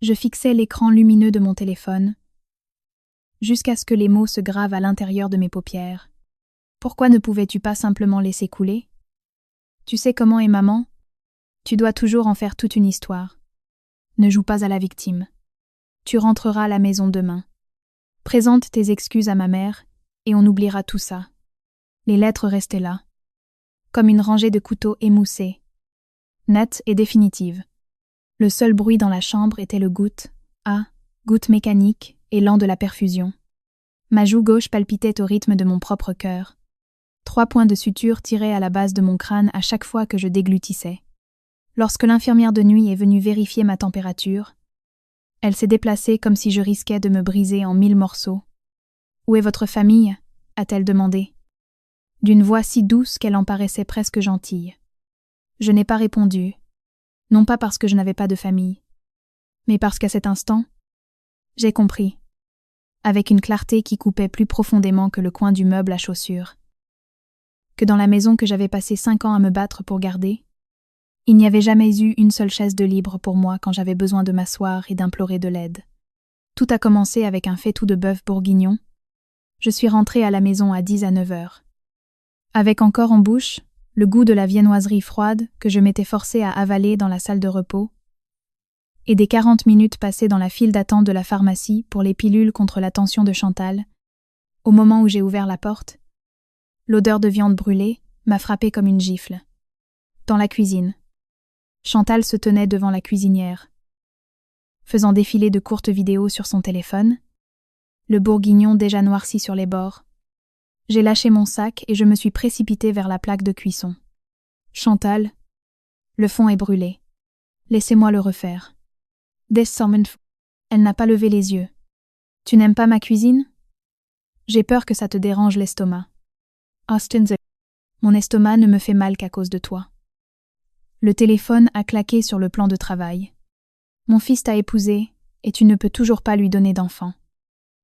Je fixais l'écran lumineux de mon téléphone, jusqu'à ce que les mots se gravent à l'intérieur de mes paupières. Pourquoi ne pouvais-tu pas simplement laisser couler? Tu sais comment est maman? Tu dois toujours en faire toute une histoire. Ne joue pas à la victime. Tu rentreras à la maison demain. Présente tes excuses à ma mère, et on oubliera tout ça. Les lettres restaient là, comme une rangée de couteaux émoussés, nette et définitive. Le seul bruit dans la chambre était le goutte mécanique et lent de la perfusion. Ma joue gauche palpitait au rythme de mon propre cœur. 3 points de suture tiraient à la base de mon crâne à chaque fois que je déglutissais. Lorsque l'infirmière de nuit est venue vérifier ma température, elle s'est déplacée comme si je risquais de me briser en 1000 morceaux. « Où est votre famille ?» a-t-elle demandé, d'une voix si douce qu'elle en paraissait presque gentille. Je n'ai pas répondu, non pas parce que je n'avais pas de famille, mais parce qu'à cet instant, j'ai compris, avec une clarté qui coupait plus profondément que le coin du meuble à chaussures, que dans la maison que j'avais passé 5 ans à me battre pour garder, il n'y avait jamais eu une seule chaise de libre pour moi quand j'avais besoin de m'asseoir et d'implorer de l'aide. Tout a commencé avec un faitout de bœuf bourguignon. Je suis rentrée à la maison à 10 à 9 heures. Avec encore en bouche le goût de la viennoiserie froide que je m'étais forcée à avaler dans la salle de repos, et des 40 minutes passées dans la file d'attente de la pharmacie pour les pilules contre la tension de Chantal, au moment où j'ai ouvert la porte, l'odeur de viande brûlée m'a frappée comme une gifle. Dans la cuisine, Chantal se tenait devant la cuisinière, faisant défiler de courtes vidéos sur son téléphone, le bourguignon déjà noirci sur les bords. J'ai lâché mon sac et je me suis précipitée vers la plaque de cuisson. « Chantal, le fond est brûlé. Laissez-moi le refaire. » Elle n'a pas levé les yeux. « Tu n'aimes pas ma cuisine? J'ai peur que ça te dérange l'estomac. » Mon estomac ne me fait mal qu'à cause de toi. Le téléphone a claqué sur le plan de travail. Mon fils t'a épousé et tu ne peux toujours pas lui donner d'enfant.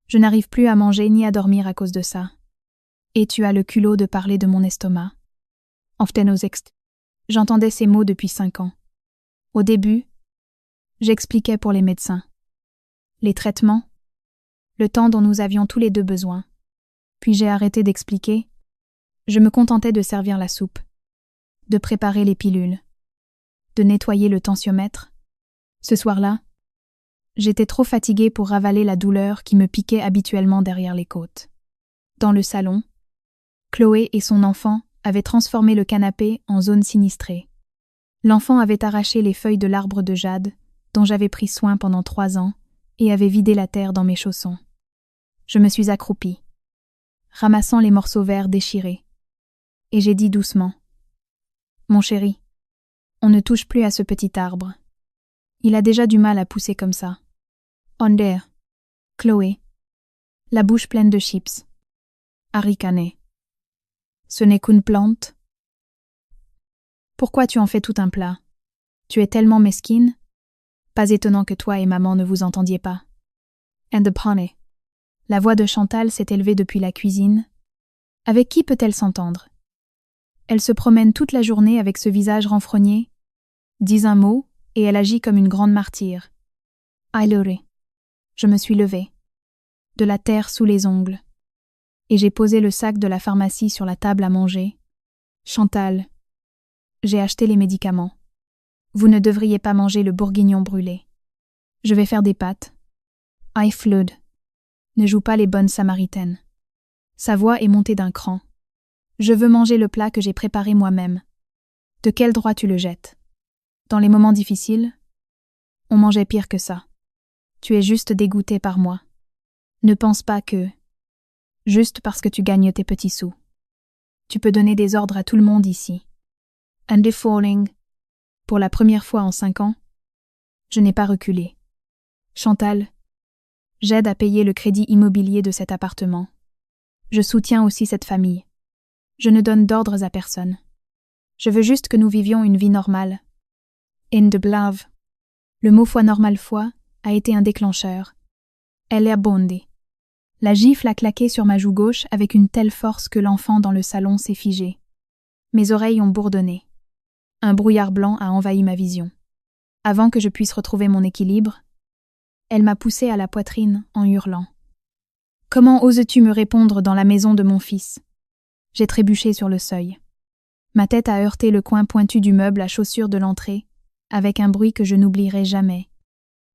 Je n'arrive plus à manger ni à dormir à cause de ça. Et tu as le culot de parler de mon estomac. J'entendais ces mots depuis 5 ans. Au début, j'expliquais pour les médecins. Les traitements, le temps dont nous avions tous les deux besoin. Puis j'ai arrêté d'expliquer. Je me contentais de servir la soupe, de préparer les pilules, de nettoyer le tensiomètre. Ce soir-là, j'étais trop fatiguée pour ravaler la douleur qui me piquait habituellement derrière les côtes. Dans le salon, Chloé et son enfant avaient transformé le canapé en zone sinistrée. L'enfant avait arraché les feuilles de l'arbre de jade, dont j'avais pris soin pendant 3 ans, et avait vidé la terre dans mes chaussons. Je me suis accroupie, ramassant les morceaux verts déchirés, et j'ai dit doucement : « Mon chéri, on ne touche plus à ce petit arbre. Il a déjà du mal à pousser comme ça. » Onder, Chloé, la bouche pleine de chips. À ricaner. Ce n'est qu'une plante. Pourquoi tu en fais tout un plat? Tu es tellement mesquine. Pas étonnant que toi et maman ne vous entendiez pas. And the pony. La voix de Chantal s'est élevée depuis la cuisine. Avec qui peut-elle s'entendre? Elle se promène toute la journée avec ce visage renfrogné, dit un mot, et elle agit comme une grande martyre. Ailore. Je me suis levée, de la terre sous les ongles, et j'ai posé le sac de la pharmacie sur la table à manger. Chantal, j'ai acheté les médicaments. Vous ne devriez pas manger le bourguignon brûlé. Je vais faire des pâtes. I flood. Ne joue pas les bonnes samaritaines. Sa voix est montée d'un cran. Je veux manger le plat que j'ai préparé moi-même. De quel droit tu le jettes? Dans les moments difficiles, on mangeait pire que ça. Tu es juste dégoûté par moi. Ne pense pas que, juste parce que tu gagnes tes petits sous, tu peux donner des ordres à tout le monde ici. And the falling. Pour la première fois en 5 ans, je n'ai pas reculé. Chantal, j'aide à payer le crédit immobilier de cet appartement. Je soutiens aussi cette famille. Je ne donne d'ordres à personne. Je veux juste que nous vivions une vie normale. In the blave. Le mot fois normal fois a été un déclencheur. Elle est abondée. La gifle a claqué sur ma joue gauche avec une telle force que l'enfant dans le salon s'est figé. Mes oreilles ont bourdonné. Un brouillard blanc a envahi ma vision. Avant que je puisse retrouver mon équilibre, Elle m'a poussée à la poitrine en hurlant. « Comment oses-tu me répondre dans la maison de mon fils ?» J'ai trébuché sur le seuil. Ma tête a heurté le coin pointu du meuble à chaussures de l'entrée, avec un bruit que je n'oublierai jamais.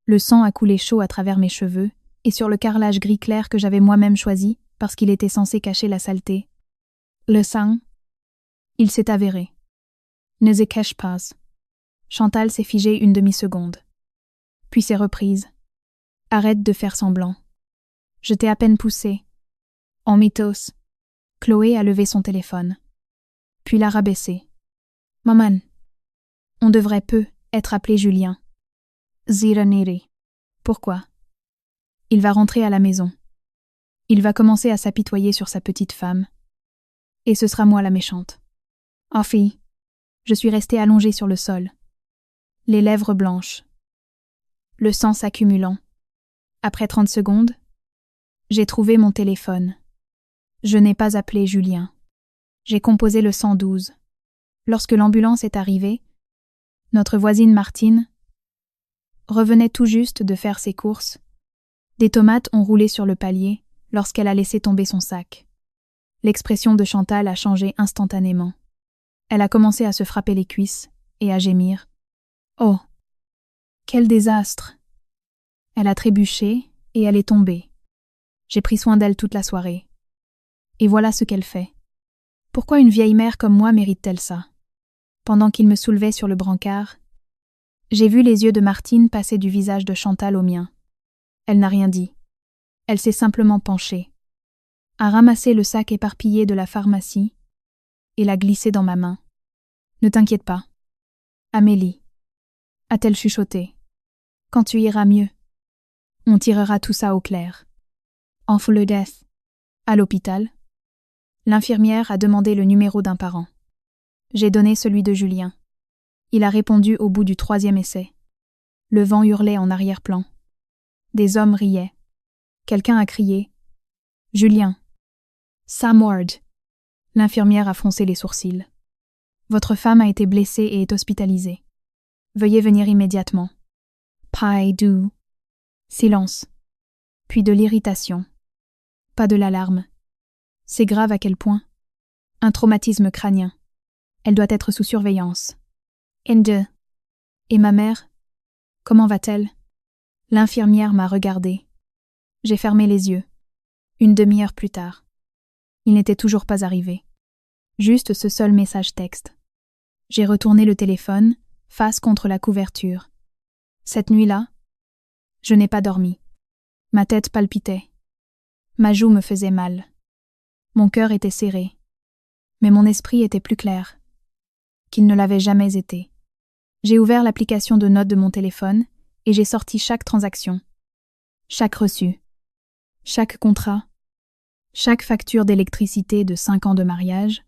Le sang a coulé chaud à travers mes cheveux et sur le carrelage gris clair que j'avais moi-même choisi parce qu'il était censé cacher la saleté. Le sang, il s'est avéré. Ne se cache pas. Chantal s'est figée une demi-seconde. Puis s'est reprise. Arrête de faire semblant. Je t'ai à peine poussé. En mythos. Chloé a levé son téléphone. Puis l'a rabaissé. Maman. On devrait peu être appelé Julien. Ziraniri. Pourquoi? Il va rentrer à la maison. Il va commencer à s'apitoyer sur sa petite femme. Et ce sera moi la méchante. Oh fille. Je suis restée allongée sur le sol. Les lèvres blanches. Le sang s'accumulant. Après 30 secondes, j'ai trouvé mon téléphone. Je n'ai pas appelé Julien. J'ai composé le 112. Lorsque l'ambulance est arrivée, notre voisine Martine revenait tout juste de faire ses courses. Des tomates ont roulé sur le palier lorsqu'elle a laissé tomber son sac. L'expression de Chantal a changé instantanément. Elle a commencé à se frapper les cuisses et à gémir. Oh! Quel désastre! Elle a trébuché et elle est tombée. J'ai pris soin d'elle toute la soirée. Et voilà ce qu'elle fait. Pourquoi une vieille mère comme moi mérite-t-elle ça? Pendant qu'il me soulevait sur le brancard, j'ai vu les yeux de Martine passer du visage de Chantal au mien. Elle n'a rien dit. Elle s'est simplement penchée, a ramassé le sac éparpillé de la pharmacie et l'a glissé dans ma main. Ne t'inquiète pas. Amélie, a-t-elle chuchoté. Quand tu iras mieux, on tirera tout ça au clair. En full death. À l'hôpital, l'infirmière a demandé le numéro d'un parent. J'ai donné celui de Julien. Il a répondu au bout du 3e essai. Le vent hurlait en arrière-plan. Des hommes riaient. Quelqu'un a crié « Julien !»« Sam Ward !» L'infirmière a froncé les sourcils. « Votre femme a été blessée et est hospitalisée. Veuillez venir immédiatement. » Pas du. Silence. Puis de l'irritation. Pas de l'alarme. C'est grave à quel point? Un traumatisme crânien. Elle doit être sous surveillance. N2. Et ma mère? Comment va-t-elle? L'infirmière m'a regardée. J'ai fermé les yeux. Une demi-heure plus tard. Il n'était toujours pas arrivé. Juste ce seul message texte. J'ai retourné le téléphone, face contre la couverture. Cette nuit-là, je n'ai pas dormi. Ma tête palpitait. Ma joue me faisait mal. Mon cœur était serré. Mais mon esprit était plus clair qu'il ne l'avait jamais été. J'ai ouvert l'application de notes de mon téléphone et j'ai sorti chaque transaction, chaque reçu, chaque contrat, chaque facture d'électricité de 5 ans de mariage.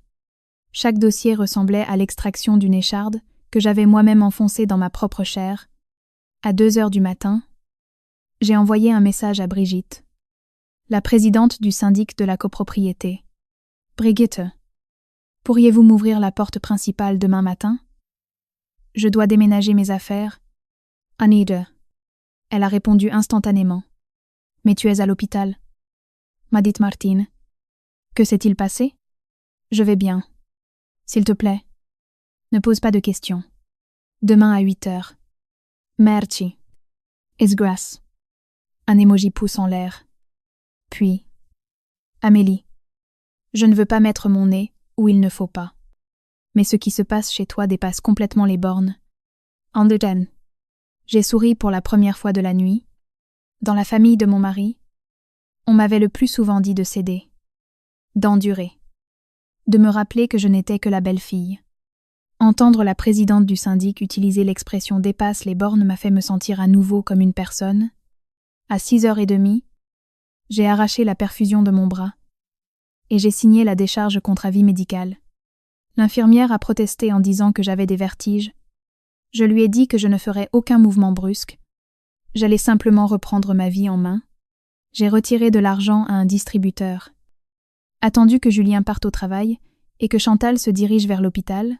Chaque dossier ressemblait à l'extraction d'une écharde que j'avais moi-même enfoncée dans ma propre chair. À 2h du matin, j'ai envoyé un message à Brigitte, la présidente du syndic de la copropriété. « Brigitte, pourriez-vous m'ouvrir la porte principale demain matin? Je dois déménager mes affaires. » Anita. Elle a répondu instantanément. « Mais tu es à l'hôpital. » M'a dit Martine. « Que s'est-il passé? » « Je vais bien. S'il te plaît, ne pose pas de questions. Demain à 8h. Merci. Es grâce. » Un emoji pouce en l'air. Puis, Amélie, je ne veux pas mettre mon nez où il ne faut pas. Mais ce qui se passe chez toi dépasse complètement les bornes. Understand. J'ai souri pour la première fois de la nuit. Dans la famille de mon mari, on m'avait le plus souvent dit de céder, d'endurer, de me rappeler que je n'étais que la belle-fille. Entendre la présidente du syndic utiliser l'expression « dépasse les bornes » m'a fait me sentir à nouveau comme une personne. À 6h30, j'ai arraché la perfusion de mon bras et j'ai signé la décharge contre avis médical. L'infirmière a protesté en disant que j'avais des vertiges. Je lui ai dit que je ne ferais aucun mouvement brusque. J'allais simplement reprendre ma vie en main. J'ai retiré de l'argent à un distributeur. Attendu que Julien parte au travail et que Chantal se dirige vers l'hôpital.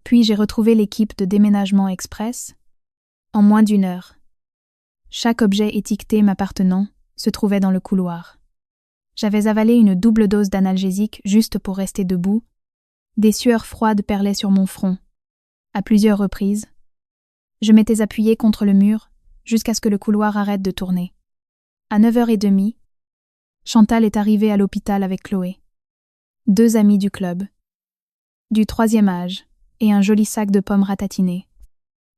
Puis j'ai retrouvé l'équipe de déménagement express en moins d'1 heure. Chaque objet étiqueté m'appartenant se trouvait dans le couloir. J'avais avalé une double dose d'analgésique juste pour rester debout. Des sueurs froides perlaient sur mon front. À plusieurs reprises, je m'étais appuyée contre le mur jusqu'à ce que le couloir arrête de tourner. À 9h30, Chantal est arrivée à l'hôpital avec Chloé. 2 amis du club, du 3e âge, et un joli sac de pommes ratatinées.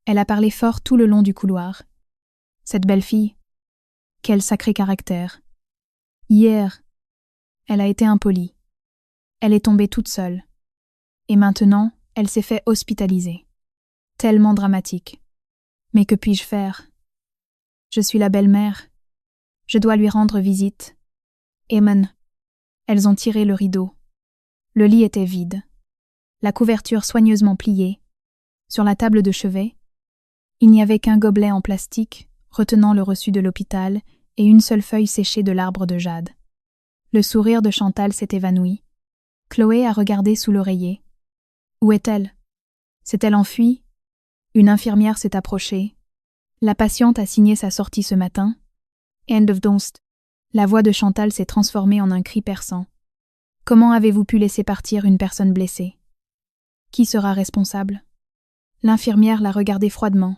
Elle a parlé fort tout le long du couloir. Cette belle fille, quel sacré caractère. Hier, elle a été impolie. Elle est tombée toute seule. Et maintenant, elle s'est fait hospitaliser. Tellement dramatique. Mais que puis-je faire? Je suis la belle-mère. Je dois lui rendre visite. Eamon. Elles ont tiré le rideau. Le lit était vide. La couverture soigneusement pliée. Sur la table de chevet, il n'y avait qu'un gobelet en plastique retenant le reçu de l'hôpital et une seule feuille séchée de l'arbre de jade. Le sourire de Chantal s'est évanoui. Chloé a regardé sous l'oreiller. Où est-elle? S'est-elle enfuie? Une infirmière s'est approchée. La patiente a signé sa sortie ce matin. End of Donst. La voix de Chantal s'est transformée en un cri perçant. Comment avez-vous pu laisser partir une personne blessée? Qui sera responsable? L'infirmière l'a regardée froidement.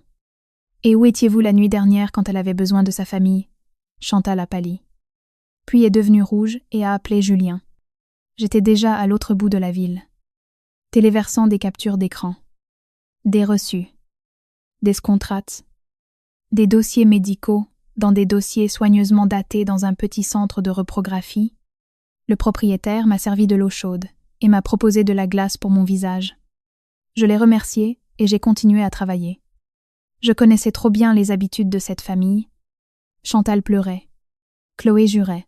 Et où étiez-vous la nuit dernière quand elle avait besoin de sa famille? Chantal a pâli. Puis est devenue rouge et a appelé Julien. J'étais déjà à l'autre bout de la ville. Téléversant des captures d'écran. Des reçus. Des contrats. Des dossiers médicaux dans des dossiers soigneusement datés dans un petit centre de reprographie. Le propriétaire m'a servi de l'eau chaude et m'a proposé de la glace pour mon visage. Je l'ai remercié et j'ai continué à travailler. Je connaissais trop bien les habitudes de cette famille. Chantal pleurait. Chloé jurait.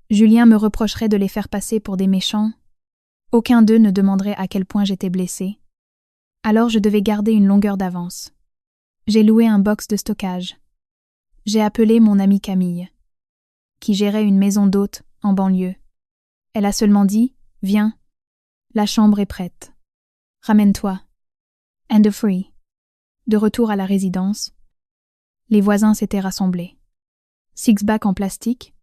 Julien me reprocherait de les faire passer pour des méchants. Aucun d'eux ne demanderait à quel point j'étais blessée. Alors je devais garder une longueur d'avance. J'ai loué un box de stockage. J'ai appelé mon amie Camille, qui gérait une maison d'hôtes en banlieue. Elle a seulement dit « Viens, la chambre est prête. Ramène-toi. And free ». De retour à la résidence, les voisins s'étaient rassemblés. 6 bacs en plastique,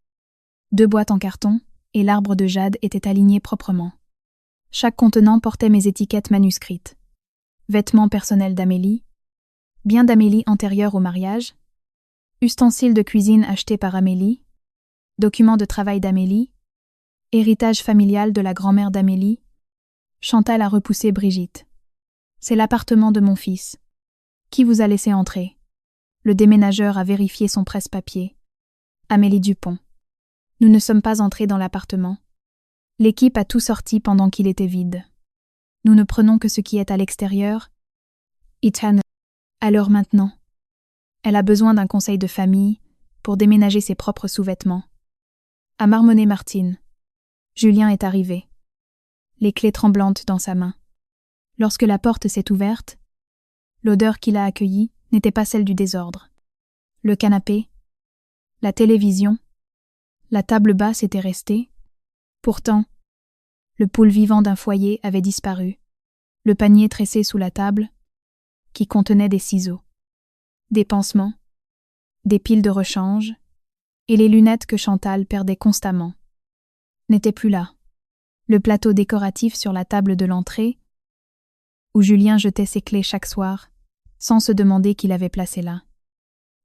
2 boîtes en carton et l'arbre de jade étaient alignés proprement. Chaque contenant portait mes étiquettes manuscrites. Vêtements personnels d'Amélie, bien d'Amélie antérieurs au mariage, ustensiles de cuisine achetés par Amélie, documents de travail d'Amélie, héritage familial de la grand-mère d'Amélie. Chantal a repoussé Brigitte. C'est l'appartement de mon fils. Qui vous a laissé entrer? Le déménageur a vérifié son presse-papier. Amélie Dupont. Nous ne sommes pas entrés dans l'appartement. L'équipe a tout sorti pendant qu'il était vide. Nous ne prenons que ce qui est à l'extérieur. Ethan. Alors maintenant. Elle a besoin d'un conseil de famille pour déménager ses propres sous-vêtements. A marmonné Martine. Julien est arrivé. Les clés tremblantes dans sa main. Lorsque la porte s'est ouverte, l'odeur qui l'a accueillie n'était pas celle du désordre. Le canapé, la télévision, la table basse étaient restés. Pourtant, le poule vivant d'un foyer avait disparu. Le panier tressé sous la table, qui contenait des ciseaux, des pansements, des piles de rechange, et les lunettes que Chantal perdait constamment, n'étaient plus là. Le plateau décoratif sur la table de l'entrée, où Julien jetait ses clés chaque soir, sans se demander qui l'avait placé là,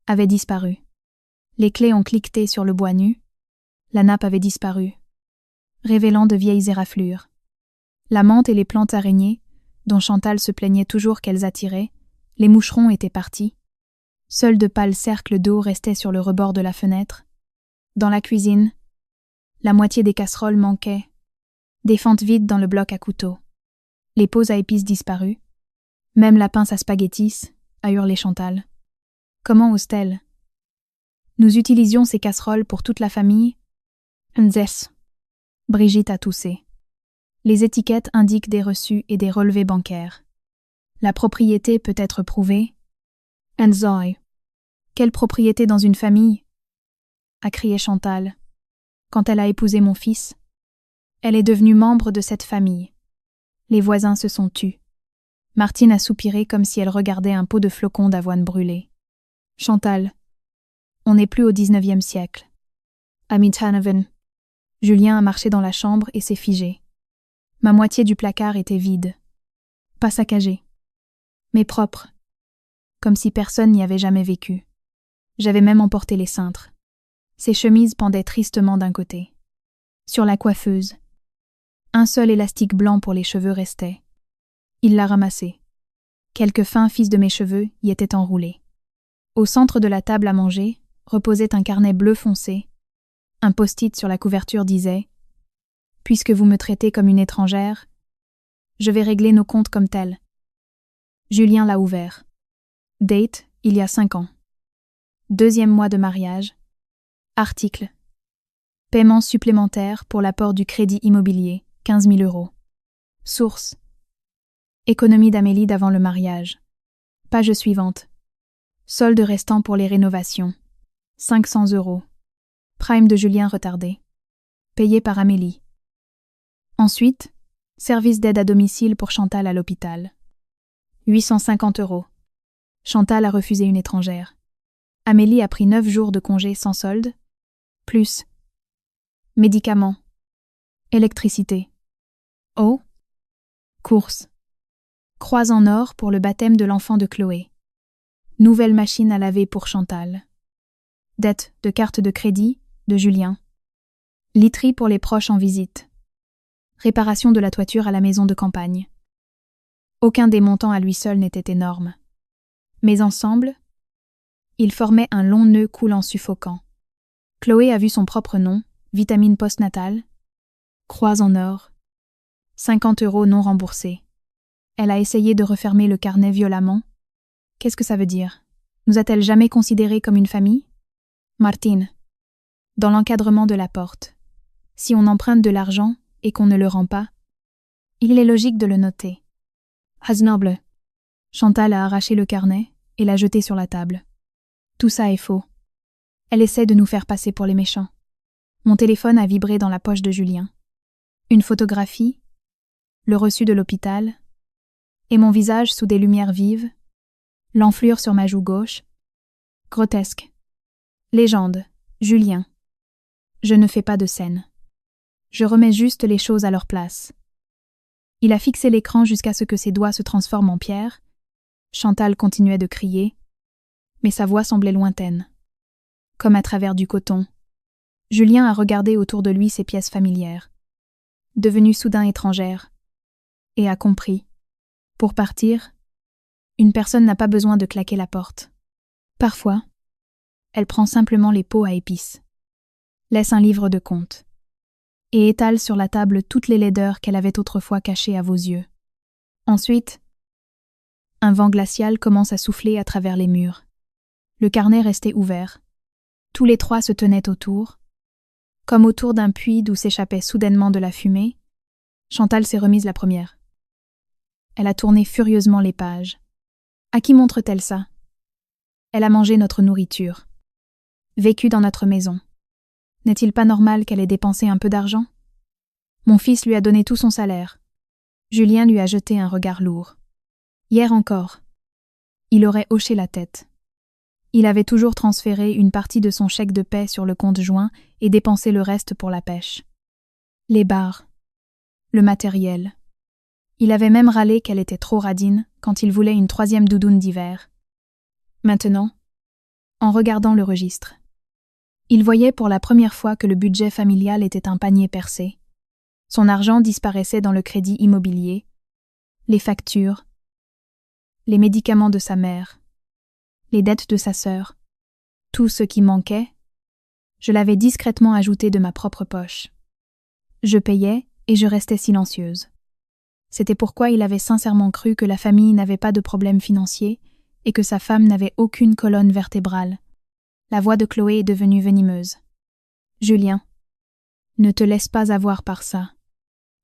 avait disparu. Les clés ont cliqueté sur le bois nu, la nappe avait disparu, révélant de vieilles éraflures. La menthe et les plantes araignées, dont Chantal se plaignait toujours qu'elles attiraient, les moucherons étaient partis. Seuls de pâles cercles d'eau restaient sur le rebord de la fenêtre. Dans la cuisine, la moitié des casseroles manquaient, des fentes vides dans le bloc à couteau. Les pots à épices disparus. Même la pince à spaghettis, a hurlé Chantal. Comment ose-t-elle? Nous utilisions ces casseroles pour toute la famille. Nzes. Brigitte a toussé. Les étiquettes indiquent des reçus et des relevés bancaires. La propriété peut être prouvée. Nzoi. Quelle propriété dans une famille? A crié Chantal. Quand elle a épousé mon fils, elle est devenue membre de cette famille. Les voisins se sont tus. Martine a soupiré comme si elle regardait un pot de flocons d'avoine brûlée. Chantal, On n'est plus au 19e siècle. Amitanoven. Julien a marché dans la chambre et s'est figé. Ma moitié du placard était vide. Pas saccagé, mais propre. Comme si personne n'y avait jamais vécu. J'avais même emporté les cintres. Ses chemises pendaient tristement d'un côté. Sur la coiffeuse, un seul élastique blanc pour les cheveux restait. Il l'a ramassé. Quelques fins fils de mes cheveux y étaient enroulés. Au centre de la table à manger reposait un carnet bleu foncé. Un post-it sur la couverture disait « Puisque vous me traitez comme une étrangère, je vais régler nos comptes comme tel. » Julien l'a ouvert. Date, il y a 5 ans. 2e mois de mariage. Article. Paiement supplémentaire pour l'apport du crédit immobilier, 15 000 €. Source. Économie d'Amélie d'avant le mariage. Page suivante. Solde restant pour les rénovations. 500 €. Prime de Julien retardé. Payé par Amélie. Ensuite, service d'aide à domicile pour Chantal à l'hôpital. 850 €. Chantal a refusé une étrangère. Amélie a pris 9 jours de congé sans solde. Plus. Médicaments. Électricité. Eau. Courses. Croix en or pour le baptême de l'enfant de Chloé. Nouvelle machine à laver pour Chantal. Dette de carte de crédit de Julien. Literie pour les proches en visite. Réparation de la toiture à la maison de campagne. Aucun des montants à lui seul n'était énorme. Mais ensemble, ils formaient un long nœud coulant suffocant. Chloé a vu son propre nom, vitamine postnatale, croix en or, 50 € non remboursés. Elle a essayé de refermer le carnet violemment. Qu'est-ce que ça veut dire? Nous a-t-elle jamais considérés comme une famille? Martine. Dans l'encadrement de la porte. Si on emprunte de l'argent et qu'on ne le rend pas, il est logique de le noter. Hasnoble. Chantal a arraché le carnet et l'a jeté sur la table. Tout ça est faux. Elle essaie de nous faire passer pour les méchants. Mon téléphone a vibré dans la poche de Julien. Une photographie, le reçu de l'hôpital, et mon visage sous des lumières vives, l'enflure sur ma joue gauche. Grotesque. Légende. Julien. Je ne fais pas de scène. Je remets juste les choses à leur place. Il a fixé l'écran jusqu'à ce que ses doigts se transforment en pierre. Chantal continuait de crier, mais sa voix semblait lointaine. Comme à travers du coton, Julien a regardé autour de lui ses pièces familières, devenues soudain étrangères, et a compris. Pour partir, une personne n'a pas besoin de claquer la porte. Parfois, elle prend simplement les pots à épices, laisse un livre de comptes, et étale sur la table toutes les laideurs qu'elle avait autrefois cachées à vos yeux. Ensuite, un vent glacial commence à souffler à travers les murs. Le carnet restait ouvert. Tous les 3 se tenaient autour. Comme autour d'un puits d'où s'échappait soudainement de la fumée, Chantal s'est remise la première. Elle a tourné furieusement les pages. À qui montre-t-elle ça? Elle a mangé notre nourriture. Vécu dans notre maison. N'est-il pas normal qu'elle ait dépensé un peu d'argent? Mon fils lui a donné tout son salaire. Julien lui a jeté un regard lourd. Hier encore, il aurait hoché la tête. Il avait toujours transféré une partie de son chèque de paie sur le compte joint et dépensé le reste pour la pêche. Les bars, le matériel. Il avait même râlé qu'elle était trop radine quand il voulait une 3e doudoune d'hiver. Maintenant, en regardant le registre, il voyait pour la première fois que le budget familial était un panier percé. Son argent disparaissait dans le crédit immobilier, les factures, les médicaments de sa mère, les dettes de sa sœur. Tout ce qui manquait, je l'avais discrètement ajouté de ma propre poche. Je payais et je restais silencieuse. C'était pourquoi il avait sincèrement cru que la famille n'avait pas de problème financier et que sa femme n'avait aucune colonne vertébrale. La voix de Chloé est devenue venimeuse. « Julien, ne te laisse pas avoir par ça.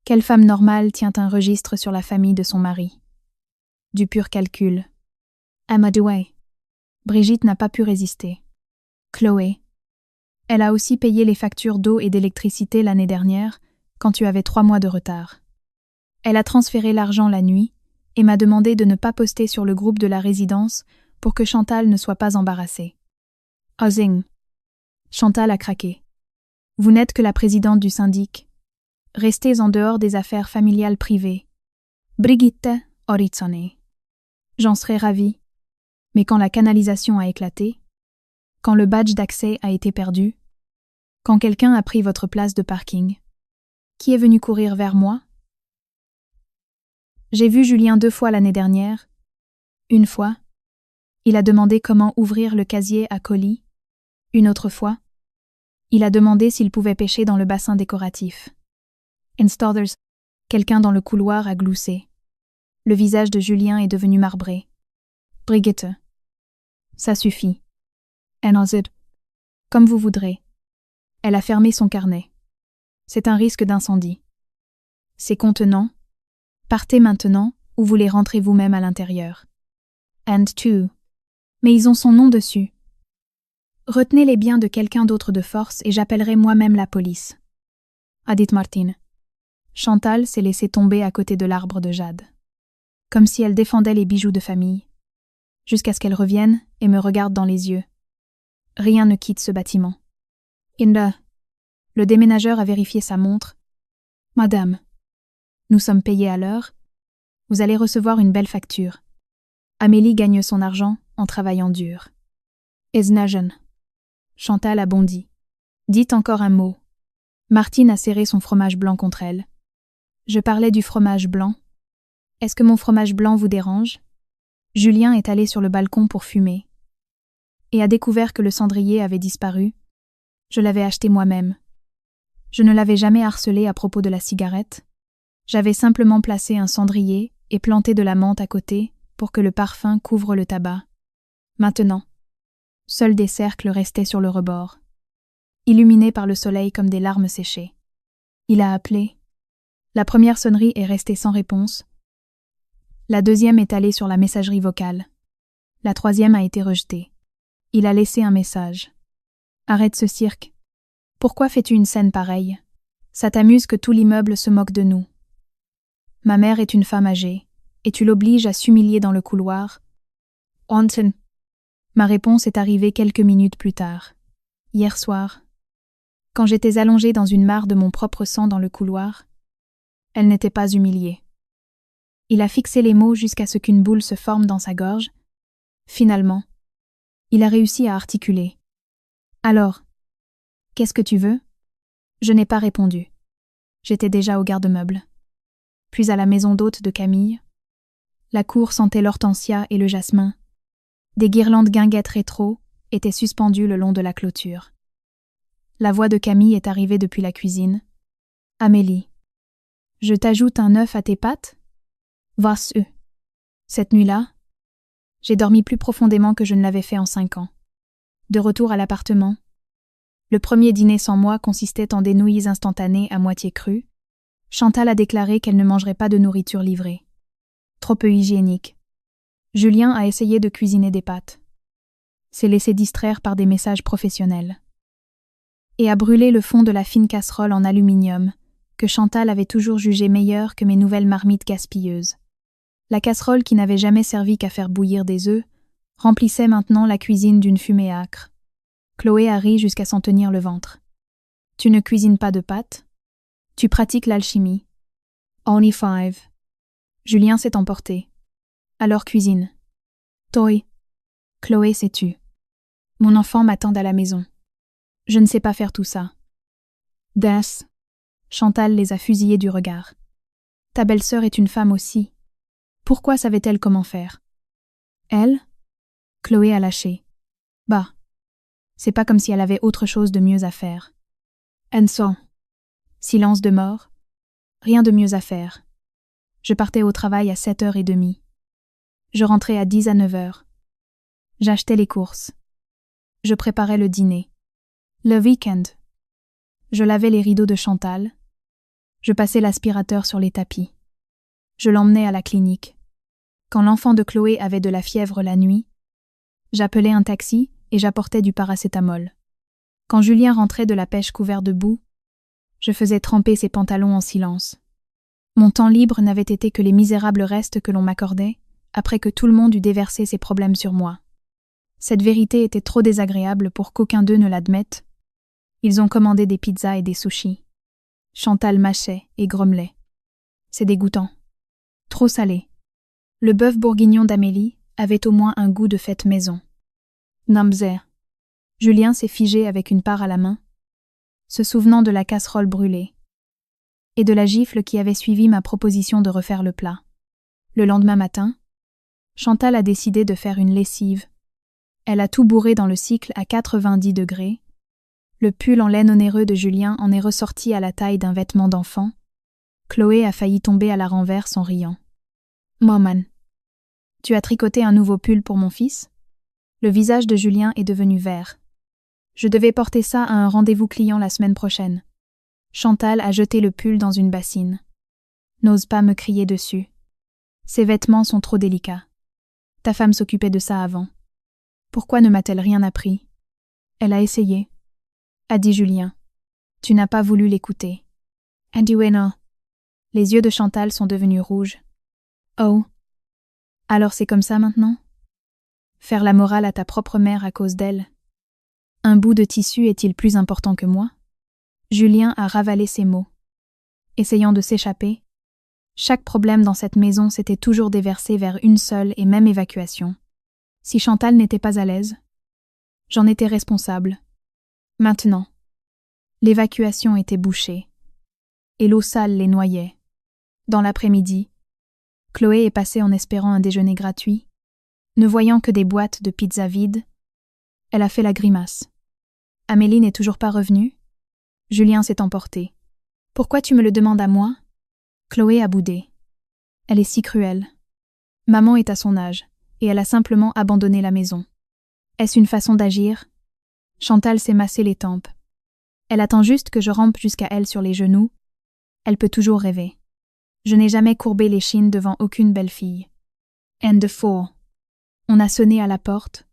Quelle femme normale tient un registre sur la famille de son mari? Du pur calcul. Amadoué. » Brigitte n'a pas pu résister. Chloé. Elle a aussi payé les factures d'eau et d'électricité l'année dernière, quand tu avais 3 mois de retard. Elle a transféré l'argent la nuit et m'a demandé de ne pas poster sur le groupe de la résidence pour que Chantal ne soit pas embarrassée. Housing. Chantal a craqué. Vous n'êtes que la présidente du syndic. Restez en dehors des affaires familiales privées. Brigitte Orizzone. J'en serais ravie. Mais quand la canalisation a éclaté, quand le badge d'accès a été perdu, quand quelqu'un a pris votre place de parking, qui est venu courir vers moi? J'ai vu Julien 2 fois l'année dernière. Une fois, il a demandé comment ouvrir le casier à colis. Une autre fois, il a demandé s'il pouvait pêcher dans le bassin décoratif. Instothers, quelqu'un dans le couloir a gloussé. Le visage de Julien est devenu marbré. Brigitte. Ça suffit. Enozid. Comme vous voudrez. Elle a fermé son carnet. C'est un risque d'incendie. Ces contenants, partez maintenant ou vous les rentrez vous-même à l'intérieur. And two. Mais ils ont son nom dessus. Retenez les biens de quelqu'un d'autre de force et j'appellerai moi-même la police. A dit Martine. Chantal s'est laissée tomber à côté de l'arbre de jade. Comme si elle défendait les bijoux de famille. Jusqu'à ce qu'elle revienne et me regarde dans les yeux. Rien ne quitte ce bâtiment. Inda. Le déménageur a vérifié sa montre. Madame. Nous sommes payés à l'heure. Vous allez recevoir une belle facture. Amélie gagne son argent en travaillant dur. Esnagen. Chantal a bondi. Dites encore un mot. Martine a serré son fromage blanc contre elle. Je parlais du fromage blanc. Est-ce que mon fromage blanc vous dérange? Julien est allé sur le balcon pour fumer. Et a découvert que le cendrier avait disparu. Je l'avais acheté moi-même. Je ne l'avais jamais harcelé à propos de la cigarette. J'avais simplement placé un cendrier et planté de la menthe à côté pour que le parfum couvre le tabac. Maintenant, seuls des cercles restaient sur le rebord, illuminés par le soleil comme des larmes séchées. Il a appelé. La première sonnerie est restée sans réponse. La deuxième est allée sur la messagerie vocale. La troisième a été rejetée. Il a laissé un message. Arrête ce cirque. Pourquoi fais-tu une scène pareille? Ça t'amuse que tout l'immeuble se moque de nous. Ma mère est une femme âgée, et tu l'obliges à s'humilier dans le couloir. Anton. Ma réponse est arrivée quelques minutes plus tard. Hier soir, quand j'étais allongée dans une mare de mon propre sang dans le couloir, elle n'était pas humiliée. Il a fixé les mots jusqu'à ce qu'une boule se forme dans sa gorge. Finalement, il a réussi à articuler. Alors, qu'est-ce que tu veux? Je n'ai pas répondu. J'étais déjà au garde-meuble. Puis à la maison d'hôte de Camille. La cour sentait l'hortensia et le jasmin. Des guirlandes guinguettes rétro étaient suspendues le long de la clôture. La voix de Camille est arrivée depuis la cuisine. Amélie. Je t'ajoute un œuf à tes pâtes? Was? Cette nuit-là, j'ai dormi plus profondément que je ne l'avais fait en 5 ans. De retour à l'appartement, le premier dîner sans moi consistait en des nouilles instantanées à moitié crues. Chantal a déclaré qu'elle ne mangerait pas de nourriture livrée. Trop peu hygiénique. Julien a essayé de cuisiner des pâtes. S'est laissé distraire par des messages professionnels. Et a brûlé le fond de la fine casserole en aluminium, que Chantal avait toujours jugé meilleure que mes nouvelles marmites gaspilleuses. La casserole qui n'avait jamais servi qu'à faire bouillir des œufs remplissait maintenant la cuisine d'une fumée âcre. Chloé a ri jusqu'à s'en tenir le ventre. Tu ne cuisines pas de pâtes? Tu pratiques l'alchimie. Only 5. Julien s'est emporté. Alors cuisine. Toi. Chloé s'est tue. Mon enfant m'attend à la maison. Je ne sais pas faire tout ça. Das. Chantal les a fusillés du regard. Ta belle-sœur est une femme aussi. Pourquoi savait-elle comment faire? Elle? Chloé a lâché. Bah. C'est pas comme si elle avait autre chose de mieux à faire. Enso. Silence de mort. Rien de mieux à faire. Je partais au travail à 7h30. Je rentrais à 10 à 9h. J'achetais les courses. Je préparais le dîner. Le week-end. Je lavais les rideaux de Chantal. Je passais l'aspirateur sur les tapis. Je l'emmenais à la clinique. Quand l'enfant de Chloé avait de la fièvre la nuit, j'appelais un taxi et j'apportais du paracétamol. Quand Julien rentrait de la pêche couvert de boue, je faisais tremper ses pantalons en silence. Mon temps libre n'avait été que les misérables restes que l'on m'accordait, après que tout le monde eut déversé ses problèmes sur moi. Cette vérité était trop désagréable pour qu'aucun d'eux ne l'admette Ils ont commandé des pizzas et des sushis. Chantal mâchait et grommelait. C'est dégoûtant. Trop salé. Le bœuf bourguignon d'Amélie avait au moins un goût de fête maison. Namzer. Julien s'est figé avec une part à la main, se souvenant de la casserole brûlée et de la gifle qui avait suivi ma proposition de refaire le plat. Le lendemain matin, Chantal a décidé de faire une lessive. Elle a tout bourré dans le cycle à 90 degrés. Le pull en laine onéreux de Julien en est ressorti à la taille d'un vêtement d'enfant. Chloé a failli tomber à la renverse en riant. « Maman, tu as tricoté un nouveau pull pour mon fils ?» Le visage de Julien est devenu vert. Je devais porter ça à un rendez-vous client la semaine prochaine. Chantal a jeté le pull dans une bassine. N'ose pas me crier dessus. Ces vêtements sont trop délicats. Ta femme s'occupait de ça avant. Pourquoi ne m'a-t-elle rien appris ? Elle a essayé, a dit Julien. Tu n'as pas voulu l'écouter. Andueno. Les yeux de Chantal sont devenus rouges. Oh. Alors c'est comme ça maintenant ? Faire la morale à ta propre mère à cause d'elle. Un bout de tissu est-il plus important que moi ? Julien a ravalé ses mots. Essayant de s'échapper, chaque problème dans cette maison s'était toujours déversé vers une seule et même évacuation. Si Chantal n'était pas à l'aise, j'en étais responsable. Maintenant, l'évacuation était bouchée, et l'eau sale les noyait. Dans l'après-midi, Chloé est passée en espérant un déjeuner gratuit. Ne voyant que des boîtes de pizza vides, elle a fait la grimace. Amélie n'est toujours pas revenue. Julien s'est emporté. « Pourquoi tu me le demandes à moi ?» Chloé a boudé. Elle est si cruelle. Maman est à son âge, et elle a simplement abandonné la maison. Est-ce une façon d'agir ? Chantal s'est massé les tempes. Elle attend juste que je rampe jusqu'à elle sur les genoux. Elle peut toujours rêver. Je n'ai jamais courbé l'échine devant aucune belle fille. End of 4. On a sonné à la porte.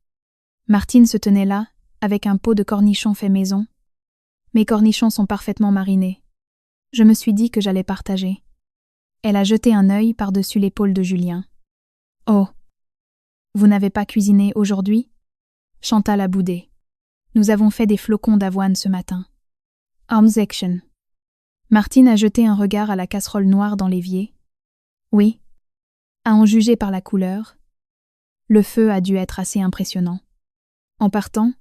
Martine se tenait là, avec un pot de cornichons fait maison. Mes cornichons sont parfaitement marinés. Je me suis dit que j'allais partager. Elle a jeté un œil par-dessus l'épaule de Julien. « Oh, vous n'avez pas cuisiné aujourd'hui ?» Chantal a boudé. « Nous avons fait des flocons d'avoine ce matin. » Arms action. Martine a jeté un regard à la casserole noire dans l'évier. « Oui. » À en juger par la couleur, le feu a dû être assez impressionnant. En partant,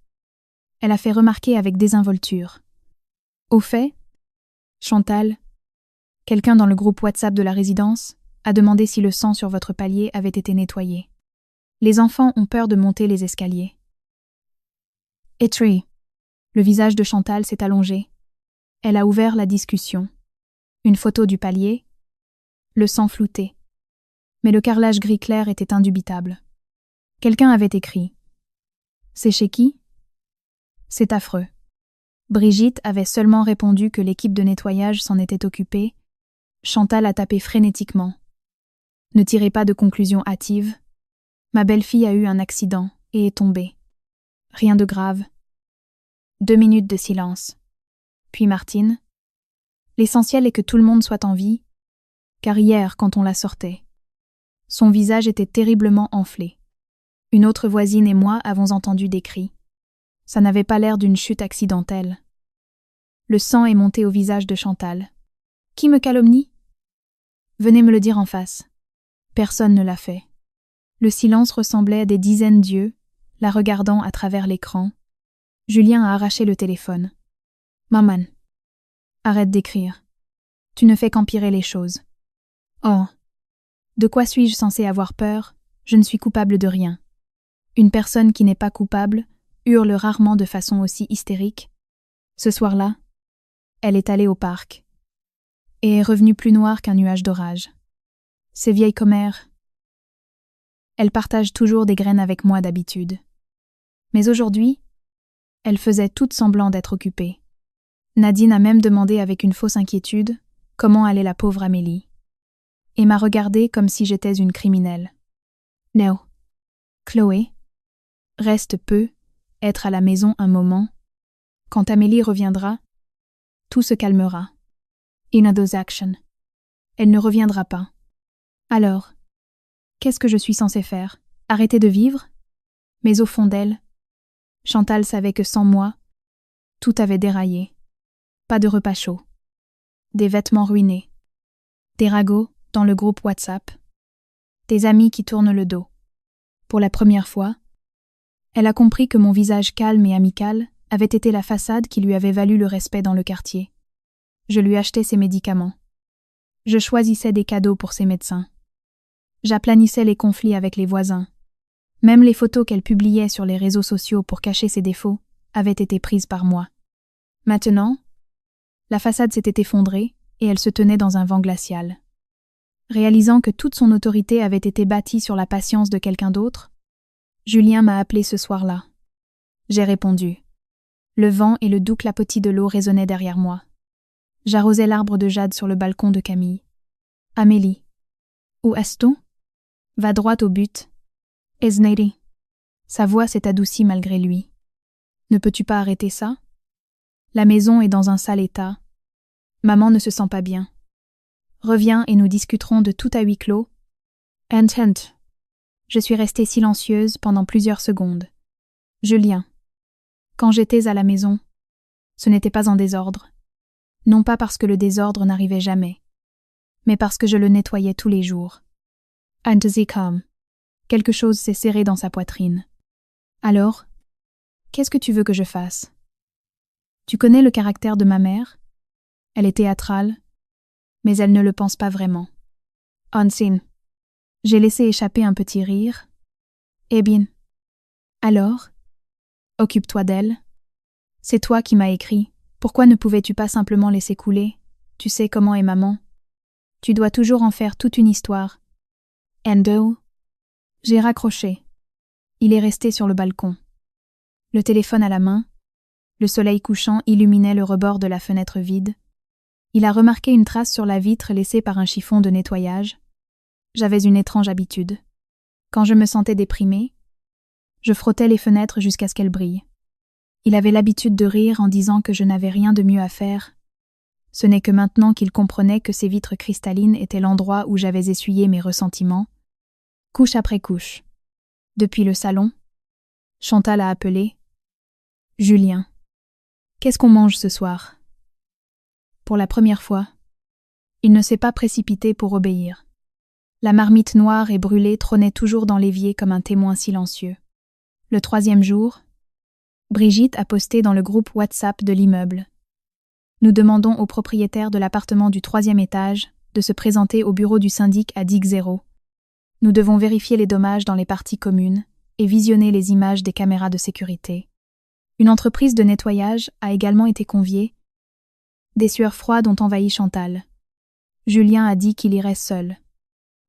elle a fait remarquer avec désinvolture. « Au fait, Chantal, quelqu'un dans le groupe WhatsApp de la résidence a demandé si le sang sur votre palier avait été nettoyé. Les enfants ont peur de monter les escaliers. » Etri. Le visage de Chantal s'est allongé. Elle a ouvert la discussion. Une photo du palier, le sang flouté. Mais le carrelage gris clair était indubitable. Quelqu'un avait écrit « C'est chez qui ?» C'est affreux. Brigitte avait seulement répondu que l'équipe de nettoyage s'en était occupée. Chantal a tapé frénétiquement. « Ne tirez pas de conclusions hâtives. Ma belle-fille a eu un accident et est tombée. Rien de grave. » 2 minutes de silence. Puis Martine. « L'essentiel est que tout le monde soit en vie, car hier, quand on la sortait, son visage était terriblement enflé. Une autre voisine et moi avons entendu des cris. Ça n'avait pas l'air d'une chute accidentelle. » Le sang est monté au visage de Chantal. « Qui me calomnie ? Venez me le dire en face. » Personne ne l'a fait. Le silence ressemblait à des dizaines d'yeux, la regardant à travers l'écran. Julien a arraché le téléphone. « Maman, arrête d'écrire. Tu ne fais qu'empirer les choses. » Oh, de quoi suis-je censée avoir peur ? Je ne suis coupable de rien. Une personne qui n'est pas coupable hurle rarement de façon aussi hystérique. Ce soir-là, elle est allée au parc et est revenue plus noire qu'un nuage d'orage. Ces vieilles commères, elles partagent toujours des graines avec moi d'habitude. Mais aujourd'hui, elle faisait toute semblant d'être occupée. Nadine a même demandé avec une fausse inquiétude comment allait la pauvre Amélie, et m'a regardée comme si j'étais une criminelle. No. Chloé, reste peu, être à la maison un moment. Quand Amélie reviendra, tout se calmera. In a those action. Elle ne reviendra pas. Alors, qu'est-ce que je suis censée faire ? Arrêter de vivre ? Mais au fond d'elle, Chantal savait que sans moi, Tout avait déraillé. Pas de repas chaud. Des vêtements ruinés. Des ragots dans le groupe WhatsApp. Des amis qui tournent le dos. Pour la première fois, elle a compris que mon visage calme et amical avait été la façade qui lui avait valu le respect dans le quartier. Je lui achetais ses médicaments. Je choisissais des cadeaux pour ses médecins. J'aplanissais les conflits avec les voisins. Même les photos qu'elle publiait sur les réseaux sociaux pour cacher ses défauts avaient été prises par moi. Maintenant, la façade s'était effondrée et elle se tenait dans un vent glacial. Réalisant que toute son autorité avait été bâtie sur la patience de quelqu'un d'autre, Julien m'a appelé ce soir-là. J'ai répondu. Le vent et le doux clapotis de l'eau résonnaient derrière moi. J'arrosais l'arbre de jade sur le balcon de Camille. Amélie. Où est-ce? Va droit au but. Esneri. Sa voix s'est adoucie malgré lui. Ne peux-tu pas arrêter ça? La maison est dans un sale état. Maman ne se sent pas bien. Reviens et nous discuterons de tout à huis clos. Hunt. Je suis restée silencieuse pendant plusieurs secondes. Julien. Quand j'étais à la maison, ce n'était pas en désordre. Non pas parce que le désordre n'arrivait jamais, mais parce que je le nettoyais tous les jours. Antezikam. Quelque chose s'est serré dans sa poitrine. Alors, qu'est-ce que tu veux que je fasse? Tu connais le caractère de ma mère? Elle est théâtrale, mais elle ne le pense pas vraiment. Hansin. J'ai laissé échapper un petit rire. Eh bien. Alors? Occupe-toi d'elle. C'est toi qui m'as écrit. Pourquoi ne pouvais-tu pas simplement laisser couler? Tu sais comment est maman. Tu dois toujours en faire toute une histoire. Endo. J'ai raccroché. Il est resté sur le balcon. Le téléphone à la main. Le soleil couchant illuminait le rebord de la fenêtre vide. Il a remarqué une trace sur la vitre laissée par un chiffon de nettoyage. J'avais une étrange habitude. Quand je me sentais déprimée, je frottais les fenêtres jusqu'à ce qu'elles brillent. Il avait l'habitude de rire en disant que je n'avais rien de mieux à faire. Ce n'est que maintenant qu'il comprenait que ces vitres cristallines étaient l'endroit où j'avais essuyé mes ressentiments, couche après couche. Depuis le salon, Chantal a appelé. « Julien, qu'est-ce qu'on mange ce soir ?» Pour la première fois, il ne s'est pas précipité pour obéir. La marmite noire et brûlée trônait toujours dans l'évier comme un témoin silencieux. Le 3e jour, Brigitte a posté dans le groupe WhatsApp de l'immeuble. Nous demandons au propriétaire de l'appartement du 3e étage de se présenter au bureau du syndic à DIC 0. Nous devons vérifier les dommages dans les parties communes et visionner les images des caméras de sécurité. Une entreprise de nettoyage a également été conviée. Des sueurs froides ont envahi Chantal. Julien a dit qu'il irait seul.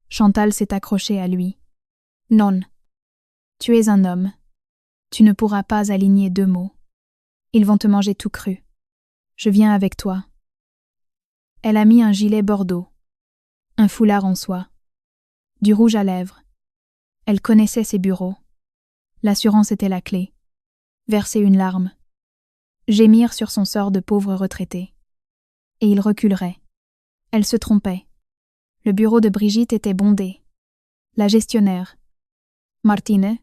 Chantal s'est accrochée à lui. « Non. Tu es un homme. Tu ne pourras pas aligner 2 mots. Ils vont te manger tout cru. Je viens avec toi. » Elle a mis un gilet bordeaux, un foulard en soie, du rouge à lèvres. Elle connaissait ses bureaux. L'assurance était la clé. Verser une larme. Gémir sur son sort de pauvre retraité. Et il reculerait. Elle se trompait. Le bureau de Brigitte était bondé. La gestionnaire, Martine,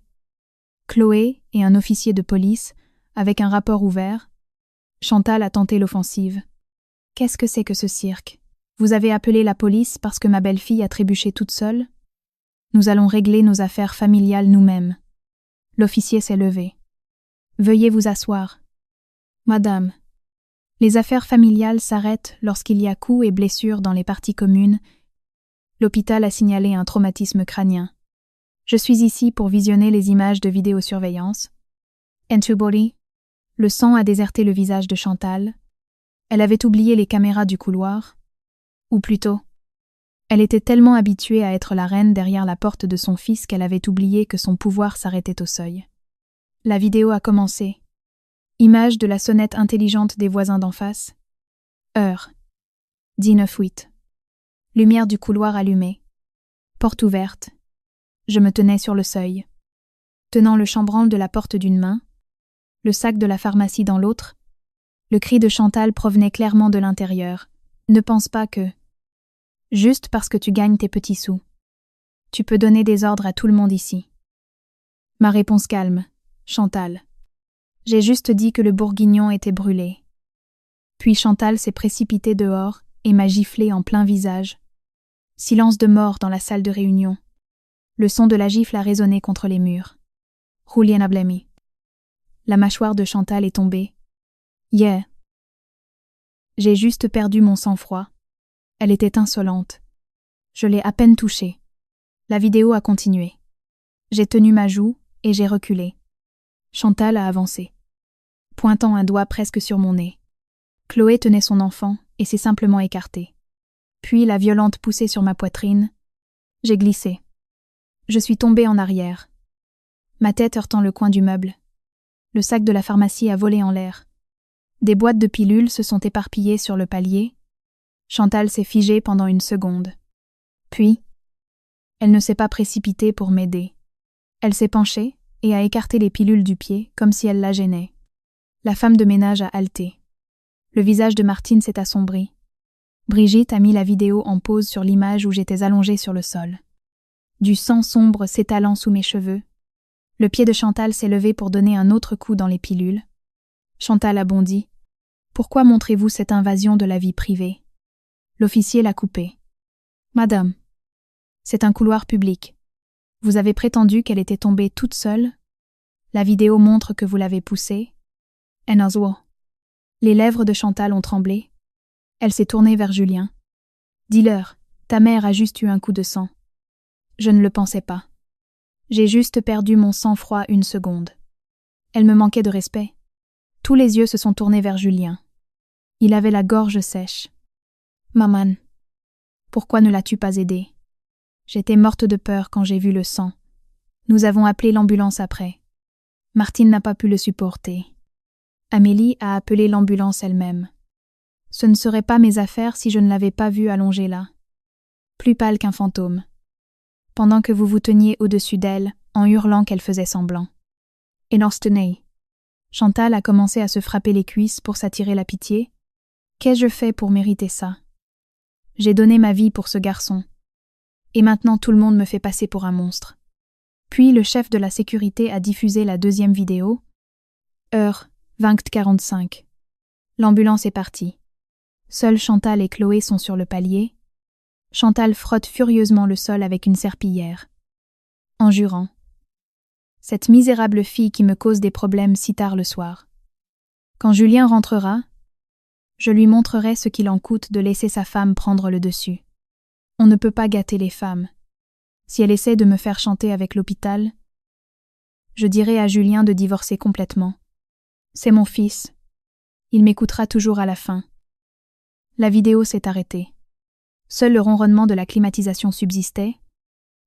Chloé et un officier de police, avec un rapport ouvert. Chantal a tenté l'offensive. « Qu'est-ce que c'est que ce cirque? Vous avez appelé la police parce que ma belle-fille a trébuché toute seule? Nous allons régler nos affaires familiales nous-mêmes. » L'officier s'est levé. « Veuillez vous asseoir. »« Madame, les affaires familiales s'arrêtent lorsqu'il y a coups et blessures dans les parties communes. L'hôpital a signalé un traumatisme crânien. Je suis ici pour visionner les images de vidéosurveillance. Entubori. » Le sang a déserté le visage de Chantal. Elle avait oublié les caméras du couloir. Ou plutôt, elle était tellement habituée à être la reine derrière la porte de son fils qu'elle avait oublié que son pouvoir s'arrêtait au seuil. La vidéo a commencé. Image de la sonnette intelligente des voisins d'en face. Heure. 19:08. Lumière du couloir allumée. Porte ouverte. Je me tenais sur le seuil. Tenant le chambranle de la porte d'une main, le sac de la pharmacie dans l'autre, le cri de Chantal provenait clairement de l'intérieur. Ne pense pas que... Juste parce que tu gagnes tes petits sous. Tu peux donner des ordres à tout le monde ici. Ma réponse calme. Chantal. J'ai juste dit que le bourguignon était brûlé. Puis Chantal s'est précipitée dehors et m'a giflé en plein visage. Silence de mort dans la salle de réunion. Le son de la gifle a résonné contre les murs. Juliana Blemi. La mâchoire de Chantal est tombée. Yeah. J'ai juste perdu mon sang-froid. Elle était insolente. Je l'ai à peine touchée. La vidéo a continué. J'ai tenu ma joue et j'ai reculé. Chantal a avancé, pointant un doigt presque sur mon nez. Chloé tenait son enfant et s'est simplement écartée. Puis la violente poussée sur ma poitrine. J'ai glissé. Je suis tombée en arrière. Ma tête heurtant le coin du meuble. Le sac de la pharmacie a volé en l'air. Des boîtes de pilules se sont éparpillées sur le palier. Chantal s'est figée pendant une seconde. Puis, elle ne s'est pas précipitée pour m'aider. Elle s'est penchée et a écarté les pilules du pied comme si elle la gênait. La femme de ménage a haleté. Le visage de Martine s'est assombri. Brigitte a mis la vidéo en pause sur l'image où j'étais allongée sur le sol. Du sang sombre s'étalant sous mes cheveux. Le pied de Chantal s'est levé pour donner un autre coup dans les pilules. Chantal a bondi. « Pourquoi montrez-vous cette invasion de la vie privée ?» L'officier l'a coupée. « Madame, c'est un couloir public. Vous avez prétendu qu'elle était tombée toute seule. La vidéo montre que vous l'avez poussée. » Les lèvres de Chantal ont tremblé. Elle s'est tournée vers Julien. « Dis-leur, ta mère a juste eu un coup de sang. » Je ne le pensais pas. J'ai juste perdu mon sang-froid une seconde. Elle me manquait de respect. Tous les yeux se sont tournés vers Julien. Il avait la gorge sèche. « Maman, pourquoi ne l'as-tu pas aidé ? J'étais morte de peur quand j'ai vu le sang. Nous avons appelé l'ambulance après. Martine n'a pas pu le supporter. Amélie a appelé l'ambulance elle-même. Ce ne serait pas mes affaires si je ne l'avais pas vue allongée là. Plus pâle qu'un fantôme. Pendant que vous vous teniez au-dessus d'elle, en hurlant qu'elle faisait semblant. Et Norstenay. Chantal a commencé à se frapper les cuisses pour s'attirer la pitié. Qu'ai-je fait pour mériter ça ? J'ai donné ma vie pour ce garçon. Et maintenant tout le monde me fait passer pour un monstre. Puis le chef de la sécurité a diffusé la deuxième vidéo. Heure 20h45. L'ambulance est partie. Seuls Chantal et Chloé sont sur le palier. Chantal frotte furieusement le sol avec une serpillière. En jurant. Cette misérable fille qui me cause des problèmes si tard le soir. Quand Julien rentrera, je lui montrerai ce qu'il en coûte de laisser sa femme prendre le dessus. On ne peut pas gâter les femmes. Si elle essaie de me faire chanter avec l'hôpital, je dirai à Julien de divorcer complètement. C'est mon fils. Il m'écoutera toujours à la fin. La vidéo s'est arrêtée. Seul le ronronnement de la climatisation subsistait.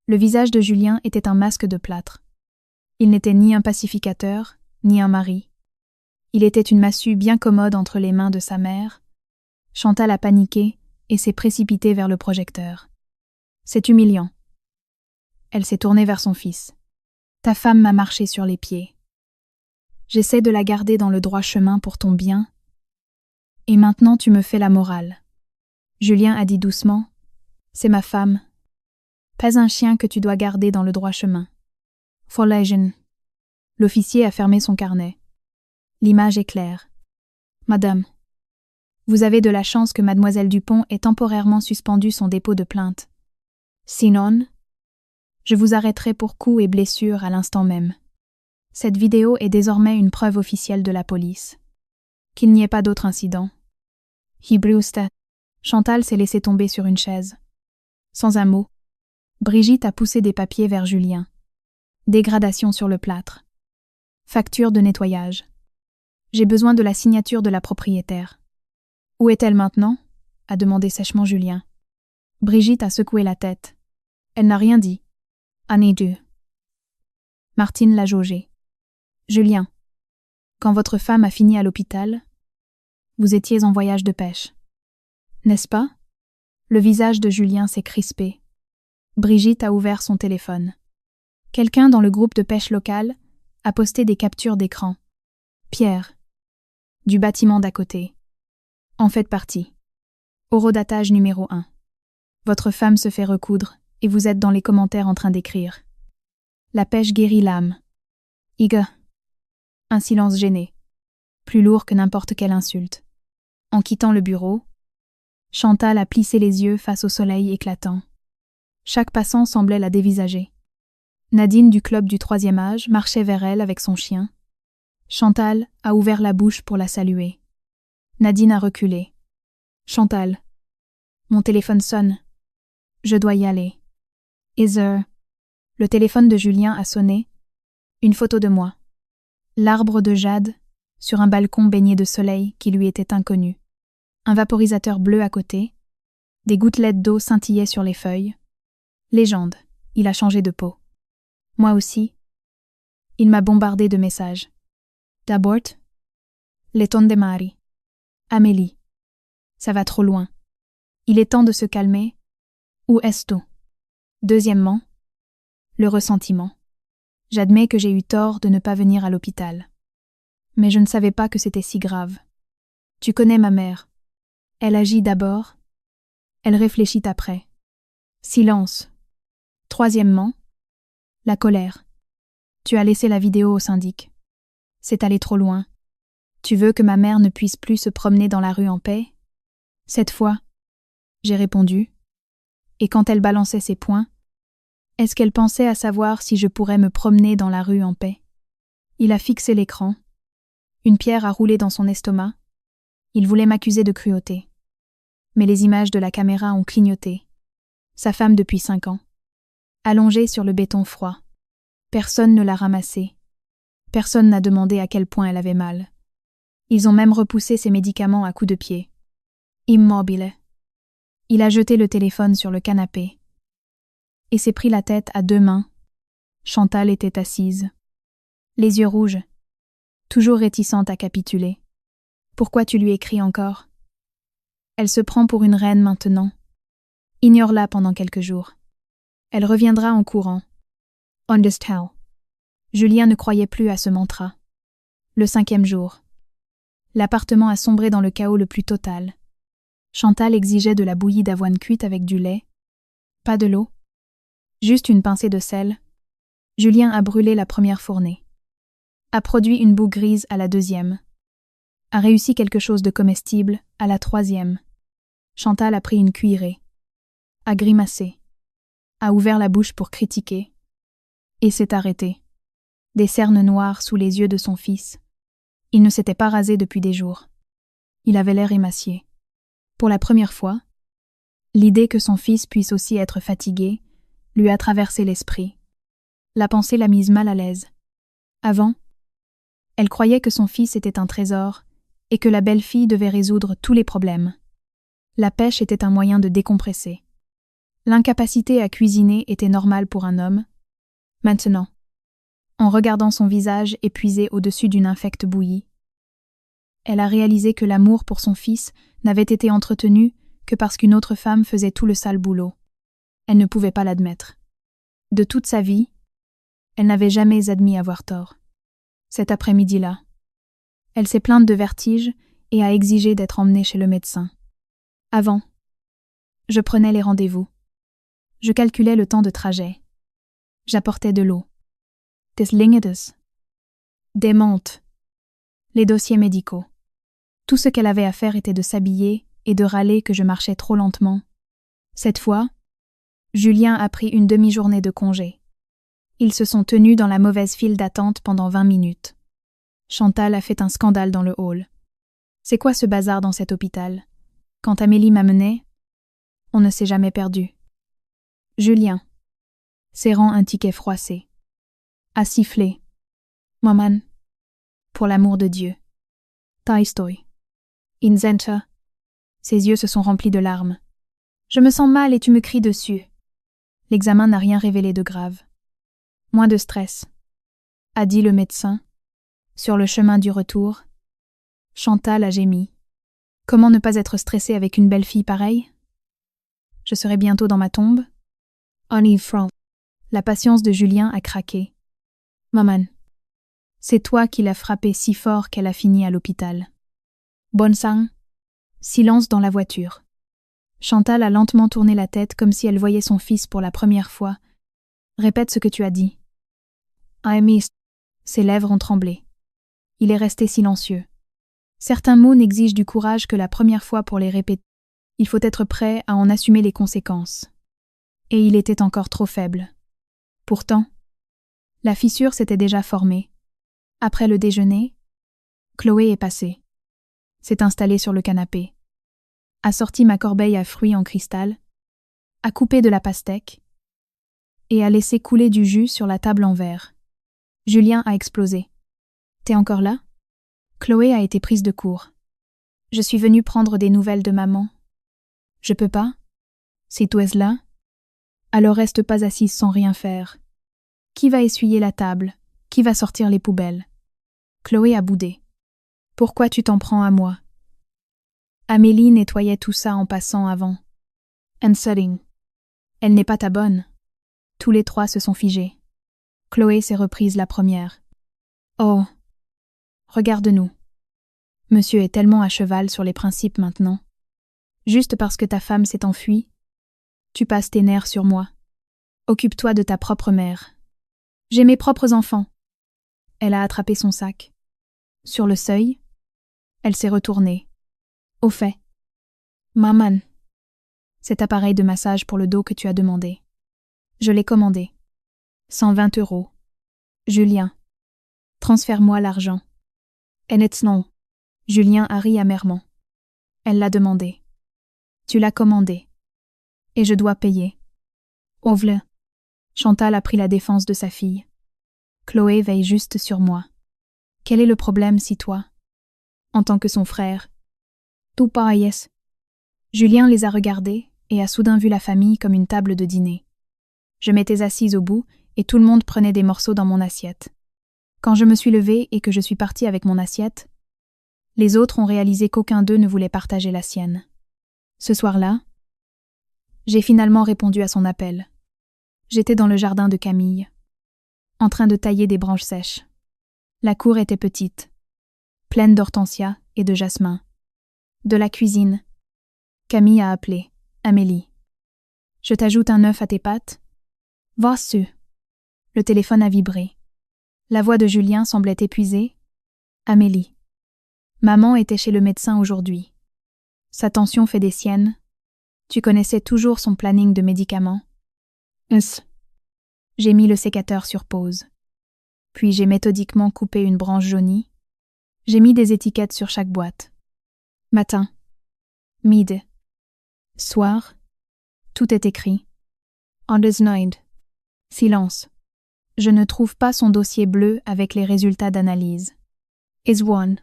Le visage de Julien était un masque de plâtre. Il n'était ni un pacificateur, ni un mari. Il était une massue bien commode entre les mains de sa mère. Chantal a paniqué et s'est précipitée vers le projecteur. C'est humiliant. Elle s'est tournée vers son fils. Ta femme m'a marché sur les pieds. J'essaie de la garder dans le droit chemin pour ton bien. Et maintenant tu me fais la morale. Julien a dit doucement. C'est ma femme. Pas un chien que tu dois garder dans le droit chemin. Vorlegen. L'officier a fermé son carnet. L'image est claire. Madame, vous avez de la chance que mademoiselle Dupont ait temporairement suspendu son dépôt de plainte. Sinon, je vous arrêterai pour coups et blessures à l'instant même. Cette vidéo est désormais une preuve officielle de la police. Qu'il n'y ait pas d'autre incident. Hebreustat. Chantal s'est laissée tomber sur une chaise. Sans un mot, Brigitte a poussé des papiers vers Julien. Dégradation sur le plâtre. Facture de nettoyage. J'ai besoin de la signature de la propriétaire. Où est-elle maintenant ? A demandé sèchement Julien. Brigitte a secoué la tête. Elle n'a rien dit. Année 2. Martine l'a jaugé. Julien, quand votre femme a fini à l'hôpital, vous étiez en voyage de pêche. N'est-ce pas ? Le visage de Julien s'est crispé. Brigitte a ouvert son téléphone. Quelqu'un dans le groupe de pêche local a posté des captures d'écran. Pierre. Du bâtiment d'à côté. En faites partie. Horodatage numéro 1. Votre femme se fait recoudre et vous êtes dans les commentaires en train d'écrire. La pêche guérit l'âme. Iga. Un silence gêné, plus lourd que n'importe quelle insulte. En quittant le bureau, Chantal a plissé les yeux face au soleil éclatant. Chaque passant semblait la dévisager. Nadine du club du 3e âge marchait vers elle avec son chien. Chantal a ouvert la bouche pour la saluer. Nadine a reculé. « Chantal, mon téléphone sonne. Je dois y aller. » Le téléphone de Julien a sonné. Une photo de moi. L'arbre de jade, sur un balcon baigné de soleil qui lui était inconnu. Un vaporisateur bleu à côté. Des gouttelettes d'eau scintillaient sur les feuilles. Légende, il a changé de peau. Moi aussi. Il m'a bombardé de messages. D'abord, les tonnes de Mari. Amélie. Ça va trop loin. Il est temps de se calmer. Où est-ce? Deuxièmement, le ressentiment. J'admets que j'ai eu tort de ne pas venir à l'hôpital. Mais je ne savais pas que c'était si grave. Tu connais ma mère. Elle agit d'abord. Elle réfléchit après. Silence. Troisièmement, la colère. Tu as laissé la vidéo au syndic. C'est allé trop loin. Tu veux que ma mère ne puisse plus se promener dans la rue en paix? Cette fois, j'ai répondu. Et quand elle balançait ses poings, est-ce qu'elle pensait à savoir si je pourrais me promener dans la rue en paix? Il a fixé l'écran. Une pierre a roulé dans son estomac. Il voulait m'accuser de cruauté. Mais les images de la caméra ont clignoté. Sa femme depuis 5 ans. Allongée sur le béton froid. Personne ne l'a ramassée. Personne n'a demandé à quel point elle avait mal. Ils ont même repoussé ses médicaments à coups de pied. Immobile. Il a jeté le téléphone sur le canapé. Et s'est pris la tête à 2 mains. Chantal était assise. Les yeux rouges. Toujours réticente à capituler. Pourquoi tu lui écris encore? Elle se prend pour une reine maintenant. Ignore-la pendant quelques jours. Elle reviendra en courant. Understand. Julien ne croyait plus à ce mantra. Le 5e jour. L'appartement a sombré dans le chaos le plus total. Chantal exigeait de la bouillie d'avoine cuite avec du lait. Pas de l'eau. Juste une pincée de sel. Julien a brûlé la première fournée. A produit une boue grise à la 2e. A réussi quelque chose de comestible à la 3e. Chantal a pris une cuillerée. A grimacé. A ouvert la bouche pour critiquer. Et s'est arrêtée. Des cernes noires sous les yeux de son fils. Il ne s'était pas rasé depuis des jours. Il avait l'air émacié. Pour la première fois, l'idée que son fils puisse aussi être fatigué lui a traversé l'esprit. La pensée l'a mise mal à l'aise. Avant, elle croyait que son fils était un trésor et que la belle-fille devait résoudre tous les problèmes. La pêche était un moyen de décompresser. L'incapacité à cuisiner était normale pour un homme. Maintenant, en regardant son visage épuisé au-dessus d'une infecte bouillie, elle a réalisé que l'amour pour son fils n'avait été entretenu que parce qu'une autre femme faisait tout le sale boulot. Elle ne pouvait pas l'admettre. De toute sa vie, elle n'avait jamais admis avoir tort. Cet après-midi-là, elle s'est plainte de vertige et a exigé d'être emmenée chez le médecin. Avant, je prenais les rendez-vous. Je calculais le temps de trajet. J'apportais de l'eau. Des lingedes. Des menthes. Les dossiers médicaux. Tout ce qu'elle avait à faire était de s'habiller et de râler que je marchais trop lentement. Cette fois, Julien a pris une demi-journée de congé. Ils se sont tenus dans la mauvaise file d'attente pendant 20 minutes. Chantal a fait un scandale dans le hall. C'est quoi ce bazar dans cet hôpital? Quand Amélie m'amenait, on ne s'est jamais perdu. Julien, serrant un ticket froissé, a sifflé. Maman, pour l'amour de Dieu. Taistoi. Inzenta. Ses yeux se sont remplis de larmes. Je me sens mal et tu me cries dessus. L'examen n'a rien révélé de grave. Moins de stress, a dit le médecin. Sur le chemin du retour, Chantal a gémi. Comment ne pas être stressée avec une belle fille pareille? Je serai bientôt dans ma tombe. On y front. La patience de Julien a craqué. Maman, c'est toi qui l'as frappée si fort qu'elle a fini à l'hôpital. Bonne sang. Silence dans la voiture. Chantal a lentement tourné la tête comme si elle voyait son fils pour la première fois. Répète ce que tu as dit. I missed. Ses lèvres ont tremblé. Il est resté silencieux. Certains mots n'exigent du courage que la première fois pour les répéter. Il faut être prêt à en assumer les conséquences. Et il était encore trop faible. Pourtant, la fissure s'était déjà formée. Après le déjeuner, Chloé est passée. S'est installée sur le canapé. A sorti ma corbeille à fruits en cristal, a coupé de la pastèque et a laissé couler du jus sur la table en verre. Julien a explosé. « T'es encore là ?» Chloé a été prise de court. « Je suis venue prendre des nouvelles de maman. »« Je peux pas. C'est toi là. Alors reste pas assise sans rien faire. Qui va essuyer la table? Qui va sortir les poubelles ?» Chloé a boudé. « Pourquoi tu t'en prends à moi ?» Amélie nettoyait tout ça en passant avant. And setting. Elle n'est pas ta bonne. Tous les trois se sont figés. Chloé s'est reprise la première. Oh. Regarde-nous. Monsieur est tellement à cheval sur les principes maintenant. Juste parce que ta femme s'est enfuie, tu passes tes nerfs sur moi. Occupe-toi de ta propre mère. J'ai mes propres enfants. Elle a attrapé son sac. Sur le seuil, elle s'est retournée. Au fait, maman, cet appareil de massage pour le dos que tu as demandé. Je l'ai commandé. 120 €. Julien, transfère-moi l'argent. And it's no. Julien a ri amèrement. Elle l'a demandé. Tu l'as commandé. Et je dois payer. Ovle. Chantal a pris la défense de sa fille. Chloé veille juste sur moi. Quel est le problème si toi, en tant que son frère, tout pareillesse. Julien les a regardés et a soudain vu la famille comme une table de dîner. Je m'étais assise au bout et tout le monde prenait des morceaux dans mon assiette. Quand je me suis levée et que je suis partie avec mon assiette, les autres ont réalisé qu'aucun d'eux ne voulait partager la sienne. Ce soir-là, j'ai finalement répondu à son appel. J'étais dans le jardin de Camille, en train de tailler des branches sèches. La cour était petite, pleine d'hortensias et de jasmin. De la cuisine, Camille a appelé. Amélie. Je t'ajoute un œuf à tes pâtes? Vas-tu? Le téléphone a vibré. La voix de Julien semblait épuisée. Amélie. Maman était chez le médecin aujourd'hui. Sa tension fait des siennes. Tu connaissais toujours son planning de médicaments. J'ai mis le sécateur sur pause. Puis j'ai méthodiquement coupé une branche jaunie. J'ai mis des étiquettes sur chaque boîte. Matin. Midi. Soir. Tout est écrit. On this night. Silence. Je ne trouve pas son dossier bleu avec les résultats d'analyse. Is one.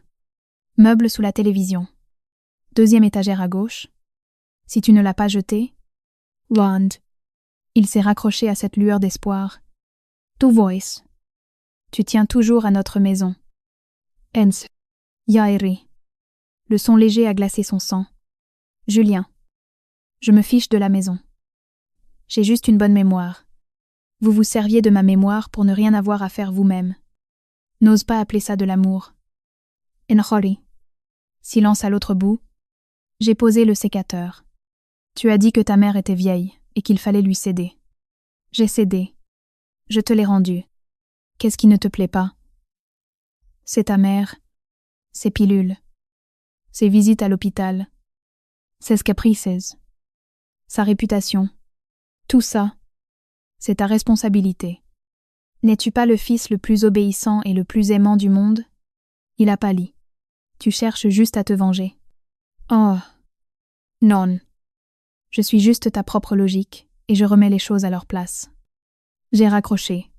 Meuble sous la télévision. Deuxième étagère à gauche. Si tu ne l'as pas jeté. Land. Il s'est raccroché à cette lueur d'espoir. To voice. Tu tiens toujours à notre maison. Ens. Yairi. Le son léger a glacé son sang. Julien. Je me fiche de la maison. J'ai juste une bonne mémoire. Vous vous serviez de ma mémoire pour ne rien avoir à faire vous-même. N'ose pas appeler ça de l'amour. Enhori. Silence à l'autre bout. J'ai posé le sécateur. Tu as dit que ta mère était vieille et qu'il fallait lui céder. J'ai cédé. Je te l'ai rendue. Qu'est-ce qui ne te plaît pas? C'est ta mère. Ses pilules. Ses visites à l'hôpital. Ses caprices. Sa réputation. Tout ça, c'est ta responsabilité. N'es-tu pas le fils le plus obéissant et le plus aimant du monde? Il a pâli. Tu cherches juste à te venger. Oh. Non. Je suis juste ta propre logique et je remets les choses à leur place. J'ai raccroché.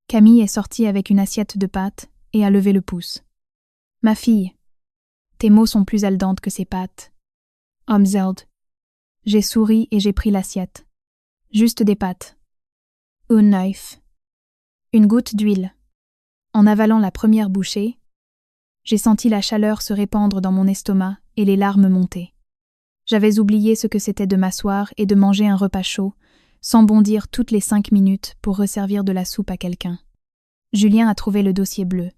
Camille est sortie avec une assiette de pâtes et a levé le pouce. Ma fille, tes mots sont plus aldantes que ces pâtes. Omzeld. J'ai souri et j'ai pris l'assiette. Juste des pâtes. Un knife. Une goutte d'huile. En avalant la première bouchée, j'ai senti la chaleur se répandre dans mon estomac et les larmes monter. J'avais oublié ce que c'était de m'asseoir et de manger un repas chaud, sans bondir toutes les 5 minutes pour resservir de la soupe à quelqu'un. Julien a trouvé le dossier bleu.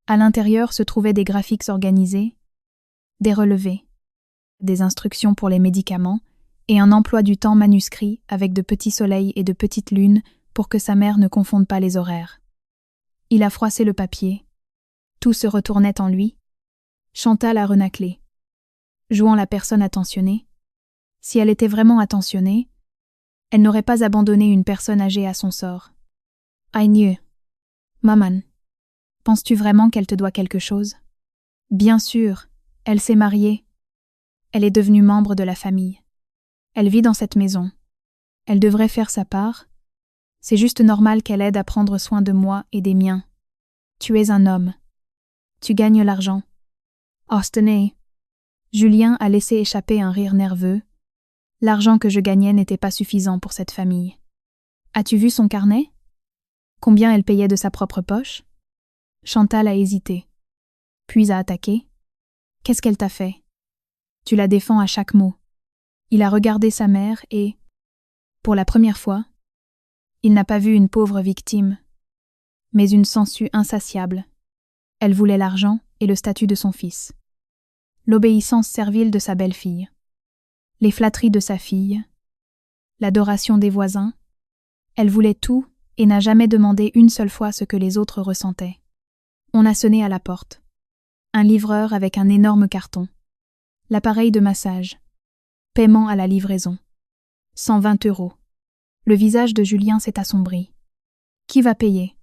À l'intérieur se trouvaient des graphiques organisés, des relevés, des instructions pour les médicaments et un emploi du temps manuscrit avec de petits soleils et de petites lunes pour que sa mère ne confonde pas les horaires. Il a froissé le papier, Tout se retournait en lui. Chantal a renâclé. Jouant la personne attentionnée. Si elle était vraiment attentionnée, elle n'aurait pas abandonné une personne âgée à son sort. Aïe, maman. Penses-tu vraiment qu'elle te doit quelque chose? Bien sûr, elle s'est mariée. Elle est devenue membre de la famille. Elle vit dans cette maison. Elle devrait faire sa part. C'est juste normal qu'elle aide à prendre soin de moi et des miens. Tu es un homme. Tu gagnes l'argent. Tenez. Julien a laissé échapper un rire nerveux. L'argent que je gagnais n'était pas suffisant pour cette famille. As-tu vu son carnet? Combien elle payait de sa propre poche? Chantal a hésité, puis a attaqué. Qu'est-ce qu'elle t'a fait? Tu la défends à chaque mot. Il a regardé sa mère et, pour la première fois, il n'a pas vu une pauvre victime, mais une sangsue insatiable. Elle voulait l'argent et le statut de son fils. L'obéissance servile de sa belle-fille. Les flatteries de sa fille. L'adoration des voisins. Elle voulait tout et n'a jamais demandé une seule fois ce que les autres ressentaient. On a sonné à la porte. Un livreur avec un énorme carton. L'appareil de massage. Paiement à la livraison. 120 €. Le visage de Julien s'est assombri. Qui va payer?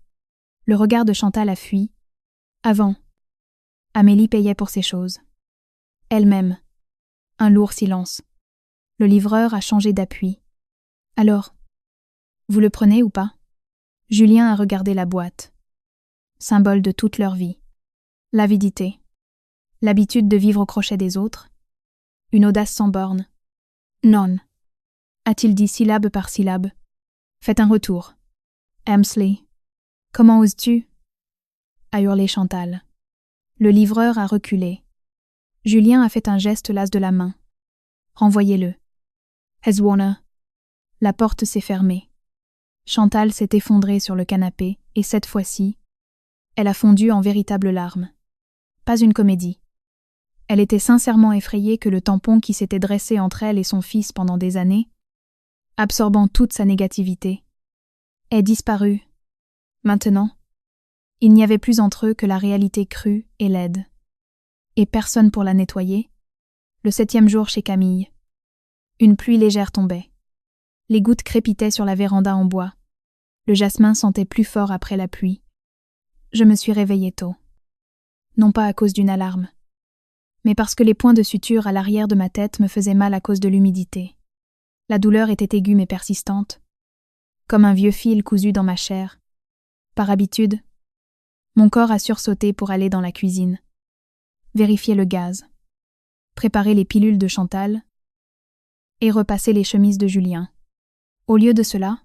Le regard de Chantal a fui. Avant. Amélie payait pour ces choses. Elle-même. Un lourd silence. Le livreur a changé d'appui. Alors, vous le prenez ou pas? Julien a regardé la boîte. Symbole de toute leur vie. L'avidité. L'habitude de vivre au crochet des autres. Une audace sans borne. Non. A-t-il dit syllabe par syllabe. Faites un retour. Emsley. Comment oses-tu? A hurlé Chantal. Le livreur a reculé. Julien a fait un geste las de la main. Renvoyez-le. Hezwana. La porte s'est fermée. Chantal s'est effondrée sur le canapé et cette fois-ci, elle a fondu en véritables larmes. Pas une comédie. Elle était sincèrement effrayée que le tampon qui s'était dressé entre elle et son fils pendant des années, absorbant toute sa négativité, ait disparu. Maintenant, il n'y avait plus entre eux que la réalité crue et laide. Et personne pour la nettoyer. Le 7e jour chez Camille. Une pluie légère tombait. Les gouttes crépitaient sur la véranda en bois. Le jasmin sentait plus fort après la pluie. Je me suis réveillée tôt. Non pas à cause d'une alarme, mais parce que les points de suture à l'arrière de ma tête me faisaient mal à cause de l'humidité. La douleur était aiguë mais persistante, comme un vieux fil cousu dans ma chair. Par habitude, mon corps a sursauté pour aller dans la cuisine, vérifier le gaz, préparer les pilules de Chantal et repasser les chemises de Julien. Au lieu de cela,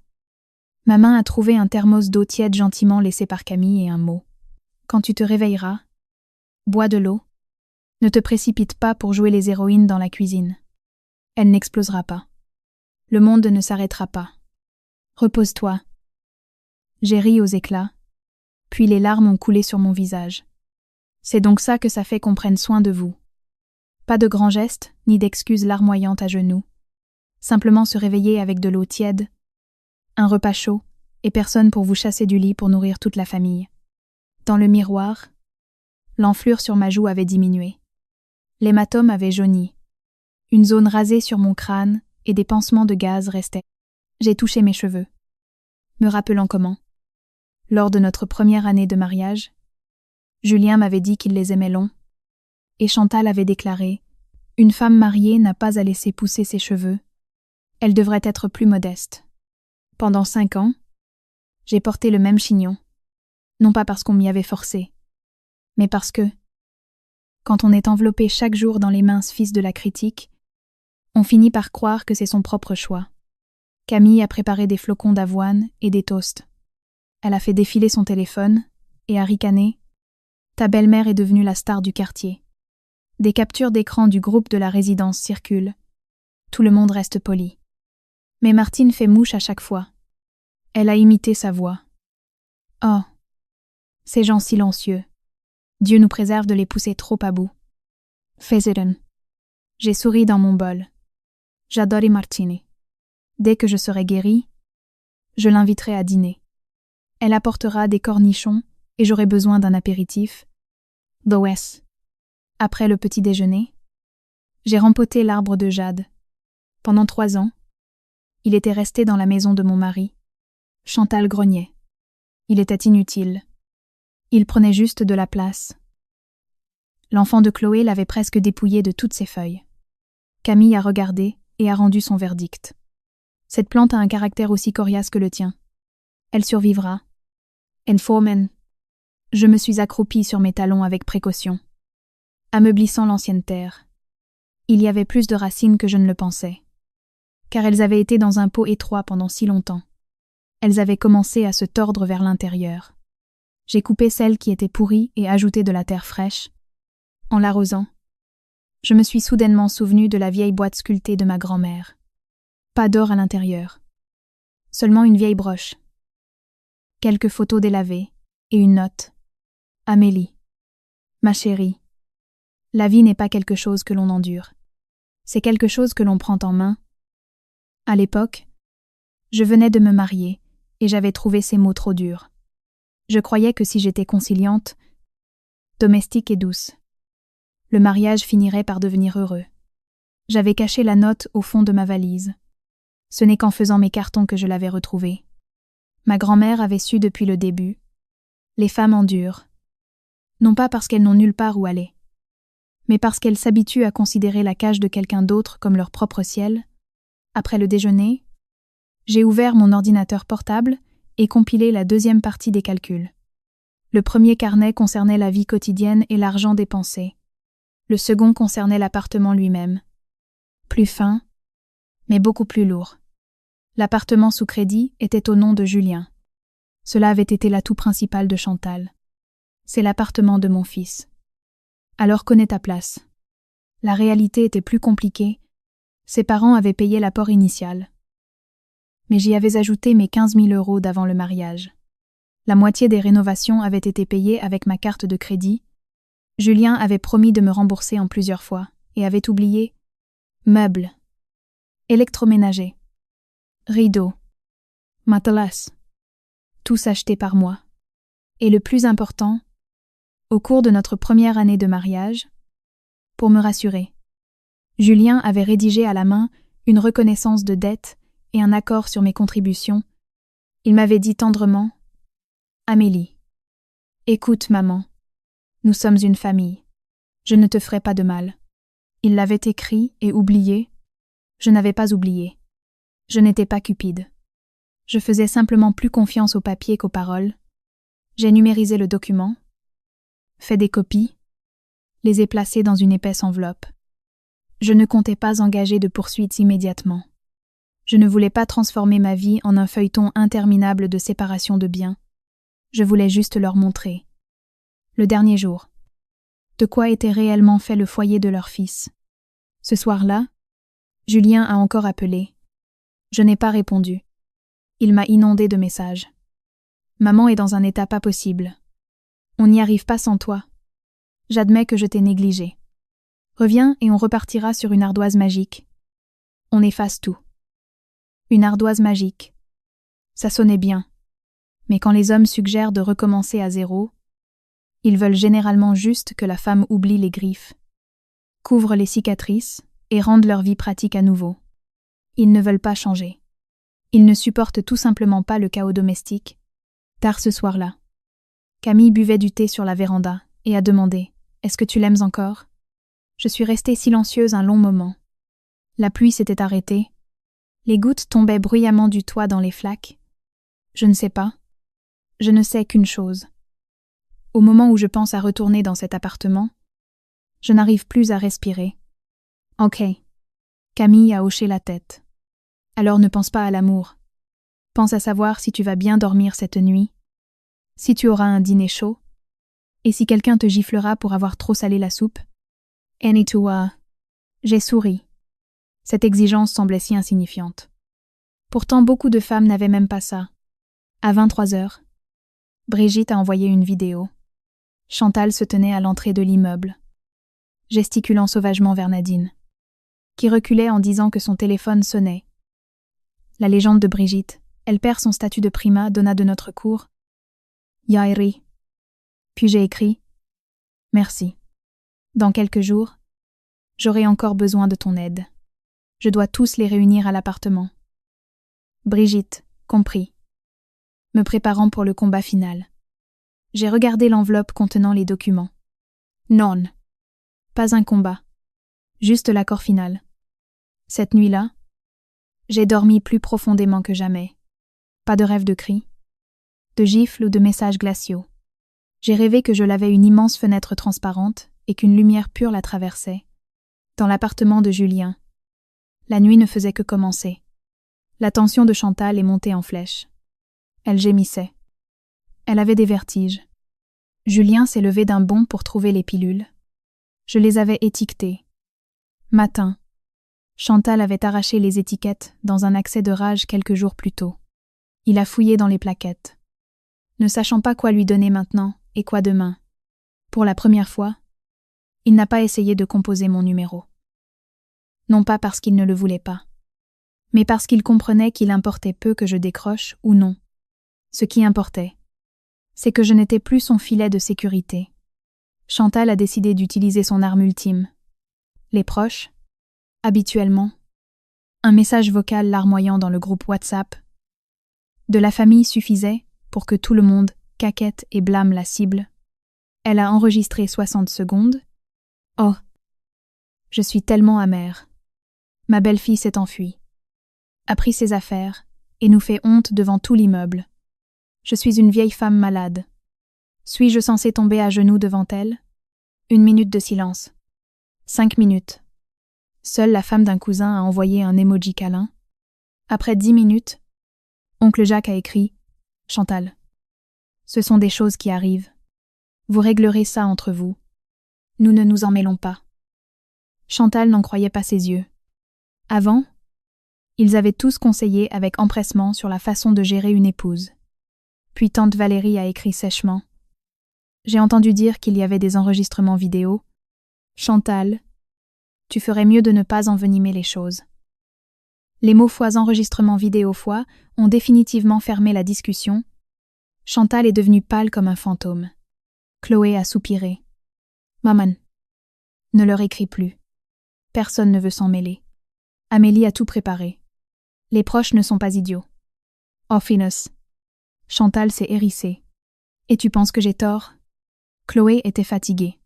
ma main a trouvé un thermos d'eau tiède gentiment laissé par Camille et un mot. Quand tu te réveilleras, bois de l'eau. Ne te précipite pas pour jouer les héroïnes dans la cuisine. Elle n'explosera pas. Le monde ne s'arrêtera pas. Repose-toi. J'ai ri aux éclats, puis les larmes ont coulé sur mon visage. C'est donc ça que ça fait qu'on prenne soin de vous. Pas de grands gestes, ni d'excuses larmoyantes à genoux. Simplement se réveiller avec de l'eau tiède, un repas chaud, et personne pour vous chasser du lit pour nourrir toute la famille. Dans le miroir, l'enflure sur ma joue avait diminué. L'hématome avait jauni. Une zone rasée sur mon crâne et des pansements de gaz restaient. J'ai touché mes cheveux, me rappelant comment, lors de notre première année de mariage, Julien m'avait dit qu'il les aimait longs, et Chantal avait déclaré « Une femme mariée n'a pas à laisser pousser ses cheveux, elle devrait être plus modeste. » Pendant 5 ans, j'ai porté le même chignon, non pas parce qu'on m'y avait forcé, mais parce que, quand on est enveloppé chaque jour dans les minces fils de la critique, on finit par croire que c'est son propre choix. Camille a préparé des flocons d'avoine et des toasts. Elle a fait défiler son téléphone et a ricané « Ta belle-mère est devenue la star du quartier. » Des captures d'écran du groupe de la résidence circulent. Tout le monde reste poli. Mais Martine fait mouche à chaque fois. Elle a imité sa voix. Oh, ces gens silencieux. Dieu nous préserve de les pousser trop à bout. Fezeren. J'ai souri dans mon bol. J'adore Martine. Dès que je serai guérie, je l'inviterai à dîner. Elle apportera des cornichons et j'aurai besoin d'un apéritif, L'OS. Après le petit déjeuner, j'ai rempoté l'arbre de jade. Pendant 3 ans, il était resté dans la maison de mon mari. Chantal grognait. Il était inutile. Il prenait juste de la place. L'enfant de Chloé l'avait presque dépouillé de toutes ses feuilles. Camille a regardé et a rendu son verdict. Cette plante a un caractère aussi coriace que le tien. Elle survivra. Enfomen. Je me suis accroupie sur mes talons avec précaution, ameublissant l'ancienne terre. Il y avait plus de racines que je ne le pensais, car elles avaient été dans un pot étroit pendant si longtemps. Elles avaient commencé à se tordre vers l'intérieur. J'ai coupé celles qui étaient pourries et ajouté de la terre fraîche. En l'arrosant, je me suis soudainement souvenue de la vieille boîte sculptée de ma grand-mère. Pas d'or à l'intérieur. Seulement une vieille broche. Quelques photos délavées et une note. Amélie. Ma chérie. La vie n'est pas quelque chose que l'on endure. C'est quelque chose que l'on prend en main. À l'époque, je venais de me marier et j'avais trouvé ces mots trop durs. Je croyais que si j'étais conciliante, domestique et douce, le mariage finirait par devenir heureux. J'avais caché la note au fond de ma valise. Ce n'est qu'en faisant mes cartons que je l'avais retrouvée. Ma grand-mère avait su depuis le début. Les femmes endurent. Non pas parce qu'elles n'ont nulle part où aller, mais parce qu'elles s'habituent à considérer la cage de quelqu'un d'autre comme leur propre ciel. Après le déjeuner, j'ai ouvert mon ordinateur portable et compilé la 2e partie des calculs. Le premier carnet concernait la vie quotidienne et l'argent dépensé. Le second concernait l'appartement lui-même. Plus fin, mais beaucoup plus lourd. L'appartement sous crédit était au nom de Julien. Cela avait été l'atout principal de Chantal. C'est l'appartement de mon fils. Alors connais ta place. La réalité était plus compliquée. Ses parents avaient payé l'apport initial. Mais j'y avais ajouté mes 15 000 € d'avant le mariage. La moitié des rénovations avait été payée avec ma carte de crédit. Julien avait promis de me rembourser en plusieurs fois et avait oublié meubles, électroménager, rideaux, matelas, tous achetés par moi. Et le plus important, au cours de notre première année de mariage, pour me rassurer, Julien avait rédigé à la main une reconnaissance de dette et un accord sur mes contributions. Il m'avait dit tendrement « Amélie, écoute maman, nous sommes une famille, je ne te ferai pas de mal. » Il l'avait écrit et oublié. Je n'avais pas oublié. Je n'étais pas cupide. Je faisais simplement plus confiance au papier qu'aux paroles. J'ai numérisé le document, fait des copies, les ai placées dans une épaisse enveloppe. Je ne comptais pas engager de poursuites immédiatement. Je ne voulais pas transformer ma vie en un feuilleton interminable de séparation de biens. Je voulais juste leur montrer, le dernier jour, de quoi était réellement fait le foyer de leur fils. Ce soir-là, Julien a encore appelé. Je n'ai pas répondu. Il m'a inondé de messages. Maman est dans un état pas possible. On n'y arrive pas sans toi. J'admets que je t'ai négligé. Reviens et on repartira sur une ardoise magique. On efface tout. Une ardoise magique. Ça sonnait bien. Mais quand les hommes suggèrent de recommencer à zéro, ils veulent généralement juste que la femme oublie les griffes, couvre les cicatrices et rende leur vie pratique à nouveau. Ils ne veulent pas changer. Ils ne supportent tout simplement pas le chaos domestique. Tard ce soir-là, Camille buvait du thé sur la véranda et a demandé « Est-ce que tu l'aimes encore ?» Je suis restée silencieuse un long moment. La pluie s'était arrêtée. Les gouttes tombaient bruyamment du toit dans les flaques. Je ne sais pas. Je ne sais qu'une chose. Au moment où je pense à retourner dans cet appartement, je n'arrive plus à respirer. Ok. Camille a hoché la tête. Alors ne pense pas à l'amour. Pense à savoir si tu vas bien dormir cette nuit, si tu auras un dîner chaud, et si quelqu'un te giflera pour avoir trop salé la soupe. Enitua. J'ai souri. Cette exigence semblait si insignifiante. Pourtant beaucoup de femmes n'avaient même pas ça. À 23 heures, Brigitte a envoyé une vidéo. Chantal se tenait à l'entrée de l'immeuble, gesticulant sauvagement vers Nadine, qui reculait en disant que son téléphone sonnait. La légende de Brigitte, elle perd son statut de prima donna de notre cour. Yairi. Puis j'ai écrit Merci. Dans quelques jours, j'aurai encore besoin de ton aide. Je dois tous les réunir à l'appartement. Brigitte, compris. Me préparant pour le combat final. J'ai regardé l'enveloppe contenant les documents. Non. Pas un combat. Juste l'accord final. Cette nuit-là, j'ai dormi plus profondément que jamais. Pas de rêve de cris, de gifles ou de messages glaciaux. J'ai rêvé que je lavais une immense fenêtre transparente et qu'une lumière pure la traversait. Dans l'appartement de Julien. La nuit ne faisait que commencer. La tension de Chantal est montée en flèche. Elle gémissait. Elle avait des vertiges. Julien s'est levé d'un bond pour trouver les pilules. Je les avais étiquetées. Matin. Chantal avait arraché les étiquettes dans un accès de rage quelques jours plus tôt. Il a fouillé dans les plaquettes. Ne sachant pas quoi lui donner maintenant et quoi demain. Pour la première fois, il n'a pas essayé de composer mon numéro. Non pas parce qu'il ne le voulait pas, mais parce qu'il comprenait qu'il importait peu que je décroche ou non. Ce qui importait, c'est que je n'étais plus son filet de sécurité. Chantal a décidé d'utiliser son arme ultime. Les proches, habituellement, un message vocal larmoyant dans le groupe WhatsApp. De la famille suffisait pour que tout le monde caquette et blâme la cible. Elle a enregistré 60 secondes. Oh, je suis tellement amère. Ma belle-fille s'est enfuie, a pris ses affaires et nous fait honte devant tout l'immeuble. Je suis une vieille femme malade. Suis-je censée tomber à genoux devant elle? 1 minute de silence. 5 minutes. Seule la femme d'un cousin a envoyé un emoji câlin. Après 10 minutes, oncle Jacques a écrit « Chantal, ce sont des choses qui arrivent. Vous réglerez ça entre vous. Nous ne nous en mêlons pas. » Chantal n'en croyait pas ses yeux. Avant, ils avaient tous conseillé avec empressement sur la façon de gérer une épouse. Puis tante Valérie a écrit sèchement. J'ai entendu dire qu'il y avait des enregistrements vidéo. Chantal, tu ferais mieux de ne pas envenimer les choses. Les mots fois enregistrement vidéo fois ont définitivement fermé la discussion. Chantal est devenue pâle comme un fantôme. Chloé a soupiré. Maman, ne leur écris plus. Personne ne veut s'en mêler. Amélie a tout préparé. Les proches ne sont pas idiots. Oh finesse. Chantal s'est hérissée. Et tu penses que j'ai tort? Chloé était fatiguée.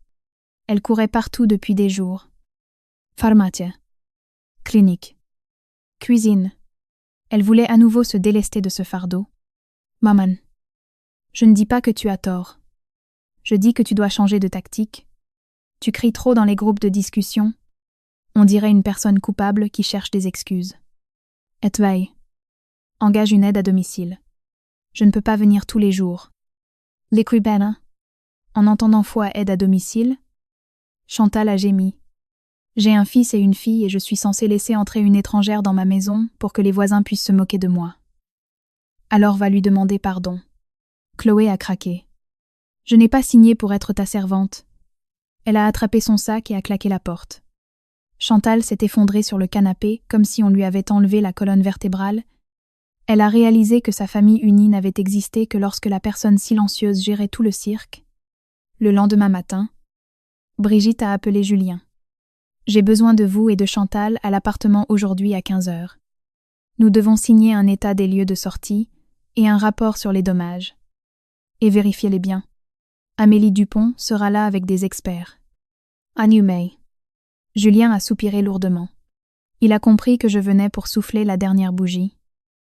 Elle courait partout depuis des jours. Pharmacie. Clinique. Cuisine. Elle voulait à nouveau se délester de ce fardeau. Maman. Je ne dis pas que tu as tort. Je dis que tu dois changer de tactique. Tu cries trop dans les groupes de discussion. On dirait une personne coupable qui cherche des excuses. Et veille. Engage une aide à domicile. Je ne peux pas venir tous les jours. L'écrivaine. En entendant foi aide à domicile, Chantal a gémi. J'ai un fils et une fille et je suis censée laisser entrer une étrangère dans ma maison pour que les voisins puissent se moquer de moi. Alors va lui demander pardon. Chloé a craqué. Je n'ai pas signé pour être ta servante. Elle a attrapé son sac et a claqué la porte. Chantal s'est effondrée sur le canapé comme si on lui avait enlevé la colonne vertébrale. Elle a réalisé que sa famille unie n'avait existé que lorsque la personne silencieuse gérait tout le cirque. Le lendemain matin, Brigitte a appelé Julien. J'ai besoin de vous et de Chantal à l'appartement aujourd'hui à 15h. Nous devons signer un état des lieux de sortie et un rapport sur les dommages. Et vérifiez-les bien. Amélie Dupont sera là avec des experts. Annumei. Julien a soupiré lourdement. Il a compris que je venais pour souffler la dernière bougie.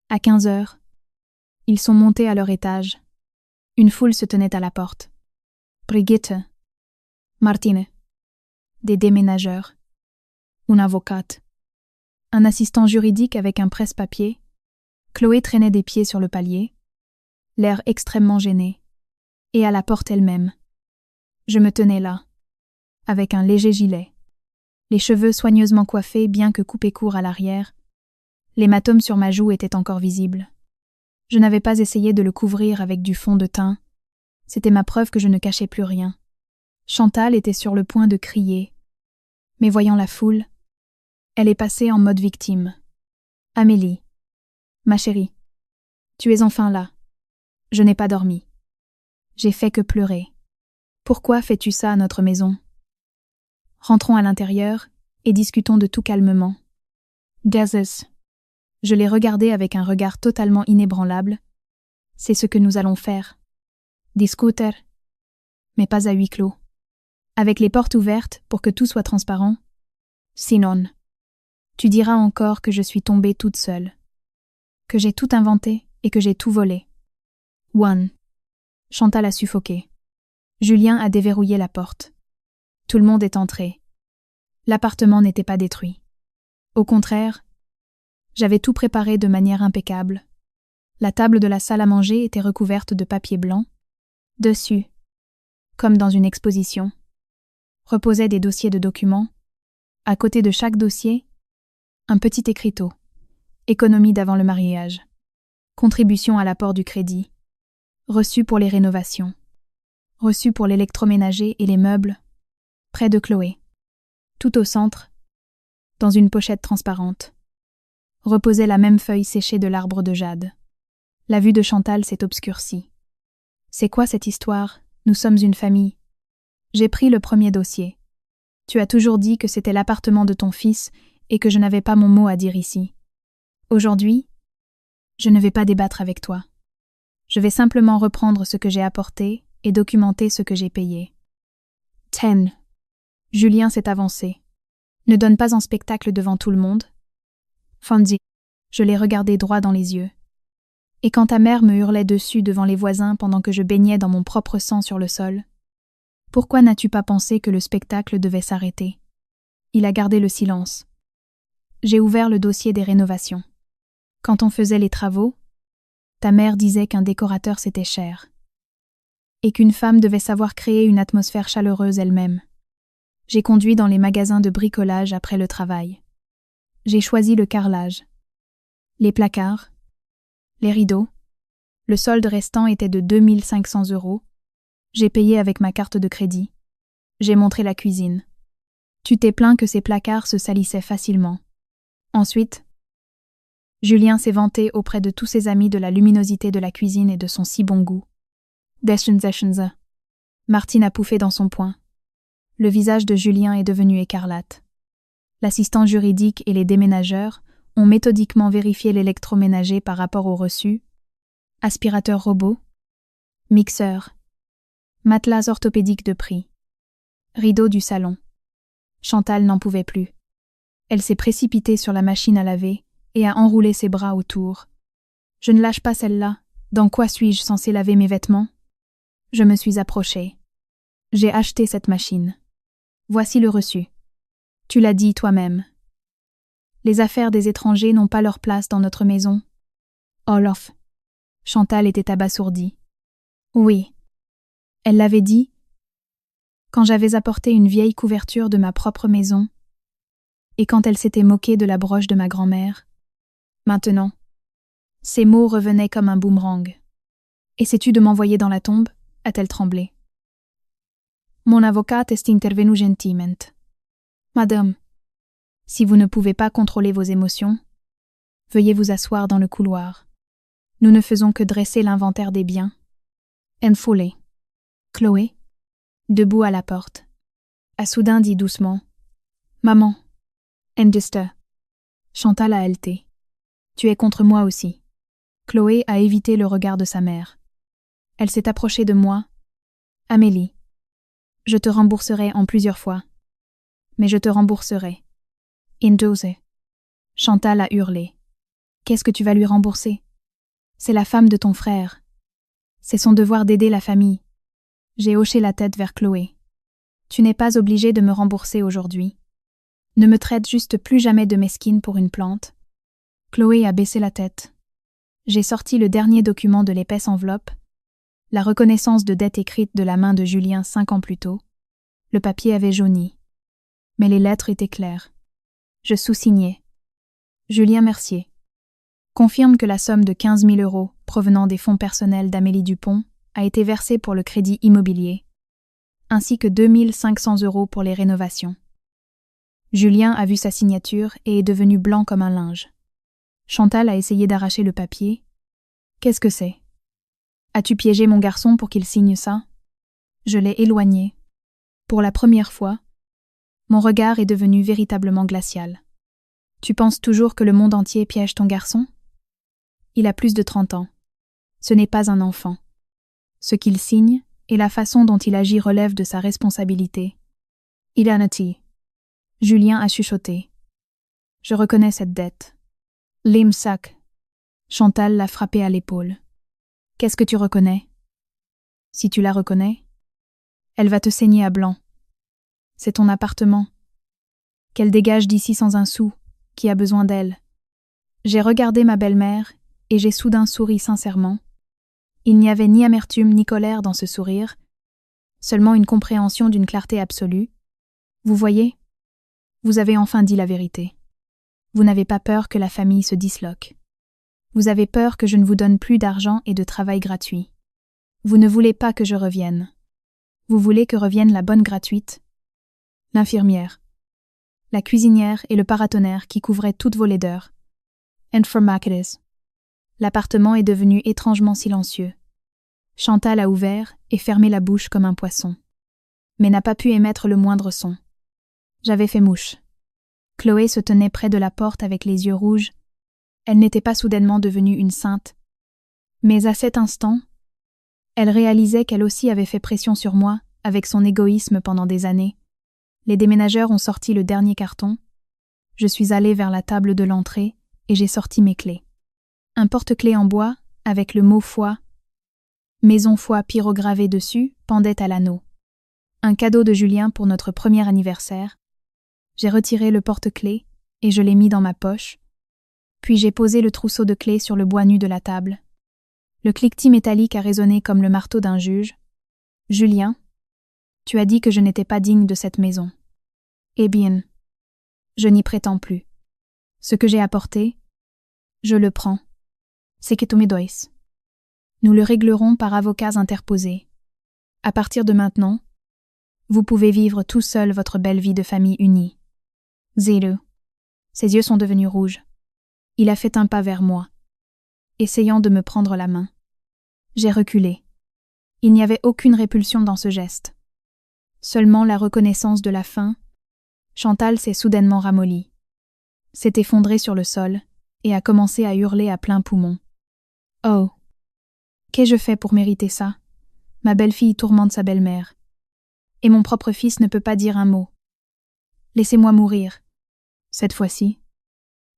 À 15h, ils sont montés à leur étage. Une foule se tenait à la porte. Brigitte. Martine. Des déménageurs. Une avocate. Un assistant juridique avec un presse-papier. Chloé traînait des pieds sur le palier, l'air extrêmement gêné, et à la porte elle-même. Je me tenais là, avec un léger gilet, les cheveux soigneusement coiffés bien que coupés court à l'arrière. L'hématome sur ma joue était encore visible. Je n'avais pas essayé de le couvrir avec du fond de teint. C'était ma preuve que je ne cachais plus rien. Chantal était sur le point de crier. Mais voyant la foule, elle est passée en mode victime. Amélie. Ma chérie. Tu es enfin là. Je n'ai pas dormi. J'ai fait que pleurer. Pourquoi fais-tu ça à notre maison? Rentrons à l'intérieur et discutons de tout calmement. Gazes. Je l'ai regardé avec un regard totalement inébranlable. C'est ce que nous allons faire. Discuter. Mais pas à huis clos. Avec les portes ouvertes pour que tout soit transparent. Sinon. Tu diras encore que je suis tombée toute seule. Que j'ai tout inventé et que j'ai tout volé. One. Chantal a suffoqué. Julien a déverrouillé la porte. Tout le monde est entré. L'appartement n'était pas détruit. Au contraire, j'avais tout préparé de manière impeccable. La table de la salle à manger était recouverte de papier blanc. Dessus, comme dans une exposition, reposaient des dossiers de documents. À côté de chaque dossier, un petit écriteau. Économie d'avant le mariage. Contribution à l'apport du crédit. Reçu pour les rénovations. Reçu pour l'électroménager et les meubles. Près de Chloé. Tout au centre, dans une pochette transparente, reposait la même feuille séchée de l'arbre de jade. La vue de Chantal s'est obscurcie. C'est quoi cette histoire? Nous sommes une famille. J'ai pris le premier dossier. Tu as toujours dit que c'était l'appartement de ton fils et que je n'avais pas mon mot à dire ici. Aujourd'hui, je ne vais pas débattre avec toi. Je vais simplement reprendre ce que j'ai apporté et documenter ce que j'ai payé. 10. Julien s'est avancé. Ne donne pas en spectacle devant tout le monde. Fonzie. Je l'ai regardé droit dans les yeux. Et quand ta mère me hurlait dessus devant les voisins pendant que je baignais dans mon propre sang sur le sol, pourquoi n'as-tu pas pensé que le spectacle devait s'arrêter? Il a gardé le silence. J'ai ouvert le dossier des rénovations. Quand on faisait les travaux, ta mère disait qu'un décorateur c'était cher. Et qu'une femme devait savoir créer une atmosphère chaleureuse elle-même. J'ai conduit dans les magasins de bricolage après le travail. J'ai choisi le carrelage. Les placards, les rideaux. Le solde restant était de 2 500 €. J'ai payé avec ma carte de crédit. J'ai montré la cuisine. Tu t'es plaint que ces placards se salissaient facilement. Ensuite, Julien s'est vanté auprès de tous ses amis de la luminosité de la cuisine et de son si bon goût. Martine a pouffé dans son poing. Le visage de Julien est devenu écarlate. L'assistant juridique et les déménageurs ont méthodiquement vérifié l'électroménager par rapport au reçu. Aspirateur robot, mixeur, matelas orthopédique de prix, rideau du salon. Chantal n'en pouvait plus. Elle s'est précipitée sur la machine à laver et a enroulé ses bras autour. Je ne lâche pas celle-là. Dans quoi suis-je censée laver mes vêtements? Je me suis approchée. J'ai acheté cette machine. Voici le reçu. Tu l'as dit toi-même. Les affaires des étrangers n'ont pas leur place dans notre maison. Olof. Chantal était abasourdie. Oui. Elle l'avait dit quand j'avais apporté une vieille couverture de ma propre maison et quand elle s'était moquée de la broche de ma grand-mère. Maintenant, ces mots revenaient comme un boomerang. « Essaies-tu de m'envoyer dans la tombe » a-t-elle tremblé. Mon avocat est intervenu gentiment. Madame, si vous ne pouvez pas contrôler vos émotions, veuillez vous asseoir dans le couloir. Nous ne faisons que dresser l'inventaire des biens. Enfoulé. Chloé, debout à la porte, a soudain dit doucement « Maman, Endister. » Chantal a haleté. « Tu es contre moi aussi. » Chloé a évité le regard de sa mère. Elle s'est approchée de moi. « Amélie, je te rembourserai en plusieurs fois. Mais je te rembourserai. In dose. » Chantal a hurlé. « Qu'est-ce que tu vas lui rembourser? C'est la femme de ton frère. C'est son devoir d'aider la famille. » J'ai hoché la tête vers Chloé. « Tu n'es pas obligée de me rembourser aujourd'hui. Ne me traite juste plus jamais de mesquine pour une plante. » Chloé a baissé la tête. J'ai sorti le dernier document de l'épaisse enveloppe, la reconnaissance de dette écrite de la main de Julien 5 ans plus tôt. Le papier avait jauni. Mais les lettres étaient claires. Je sous-signais. Julien Mercier. Confirme que la somme de 15 000 € provenant des fonds personnels d'Amélie Dupont a été versée pour le crédit immobilier, ainsi que 2 500 € pour les rénovations. Julien a vu sa signature et est devenu blanc comme un linge. Chantal a essayé d'arracher le papier. « Qu'est-ce que c'est? As-tu piégé mon garçon pour qu'il signe ça ?» Je l'ai éloigné. Pour la première fois, mon regard est devenu véritablement glacial. Tu penses toujours que le monde entier piège ton garçon? Il a plus de 30 ans. Ce n'est pas un enfant. Ce qu'il signe et la façon dont il agit relève de sa responsabilité. Ilanati. Julien a chuchoté. Je reconnais cette dette. Limsac. Chantal l'a frappé à l'épaule. Qu'est-ce que tu reconnais? Si tu la reconnais, elle va te saigner à blanc. C'est ton appartement. Qu'elle dégage d'ici sans un sou, qui a besoin d'elle. J'ai regardé ma belle-mère et j'ai soudain souri sincèrement. Il n'y avait ni amertume ni colère dans ce sourire, seulement une compréhension d'une clarté absolue. Vous voyez, vous avez enfin dit la vérité. Vous n'avez pas peur que la famille se disloque. Vous avez peur que je ne vous donne plus d'argent et de travail gratuit. Vous ne voulez pas que je revienne. Vous voulez que revienne la bonne gratuite, l'infirmière, la cuisinière et le paratonnerre qui couvraient toutes vos laideurs. And for marketers. L'appartement est devenu étrangement silencieux. Chantal a ouvert et fermé la bouche comme un poisson, mais n'a pas pu émettre le moindre son. J'avais fait mouche. Chloé se tenait près de la porte avec les yeux rouges. Elle n'était pas soudainement devenue une sainte. Mais à cet instant, elle réalisait qu'elle aussi avait fait pression sur moi, avec son égoïsme pendant des années. Les déménageurs ont sorti le dernier carton. Je suis allée vers la table de l'entrée et j'ai sorti mes clés. Un porte-clés en bois, avec le mot foi, Maison foi pyrogravé dessus, pendait à l'anneau. Un cadeau de Julien pour notre premier anniversaire. J'ai retiré le porte-clés et je l'ai mis dans ma poche. Puis j'ai posé le trousseau de clés sur le bois nu de la table. Le cliquetis métallique a résonné comme le marteau d'un juge. « Julien, tu as dit que je n'étais pas digne de cette maison. Eh bien, je n'y prétends plus. Ce que j'ai apporté, je le prends. C'est que tu me dois. Nous le réglerons par avocats interposés. À partir de maintenant, vous pouvez vivre tout seul votre belle vie de famille unie. » Zéro. Ses yeux sont devenus rouges. Il a fait un pas vers moi, essayant de me prendre la main. J'ai reculé. Il n'y avait aucune répulsion dans ce geste. Seulement la reconnaissance de la faim. Chantal s'est soudainement ramollie, s'est effondrée sur le sol et a commencé à hurler à plein poumon. Oh! Qu'ai-je fait pour mériter ça? Ma belle-fille tourmente sa belle-mère. Et mon propre fils ne peut pas dire un mot. Laissez-moi mourir. Cette fois-ci,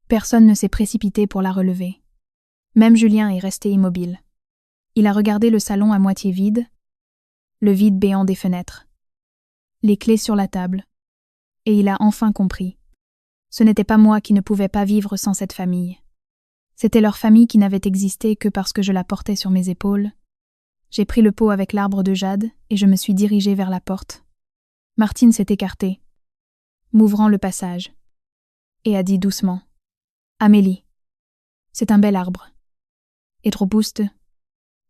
personne ne s'est précipité pour la relever. Même Julien est resté immobile. Il a regardé le salon à moitié vide, le vide béant des fenêtres, les clés sur la table, et il a enfin compris. Ce n'était pas moi qui ne pouvais pas vivre sans cette famille. C'était leur famille qui n'avait existé que parce que je la portais sur mes épaules. J'ai pris le pot avec l'arbre de jade et je me suis dirigée vers la porte. Martine s'est écartée, m'ouvrant le passage, et a dit doucement « Amélie, c'est un bel arbre. Et trop robuste.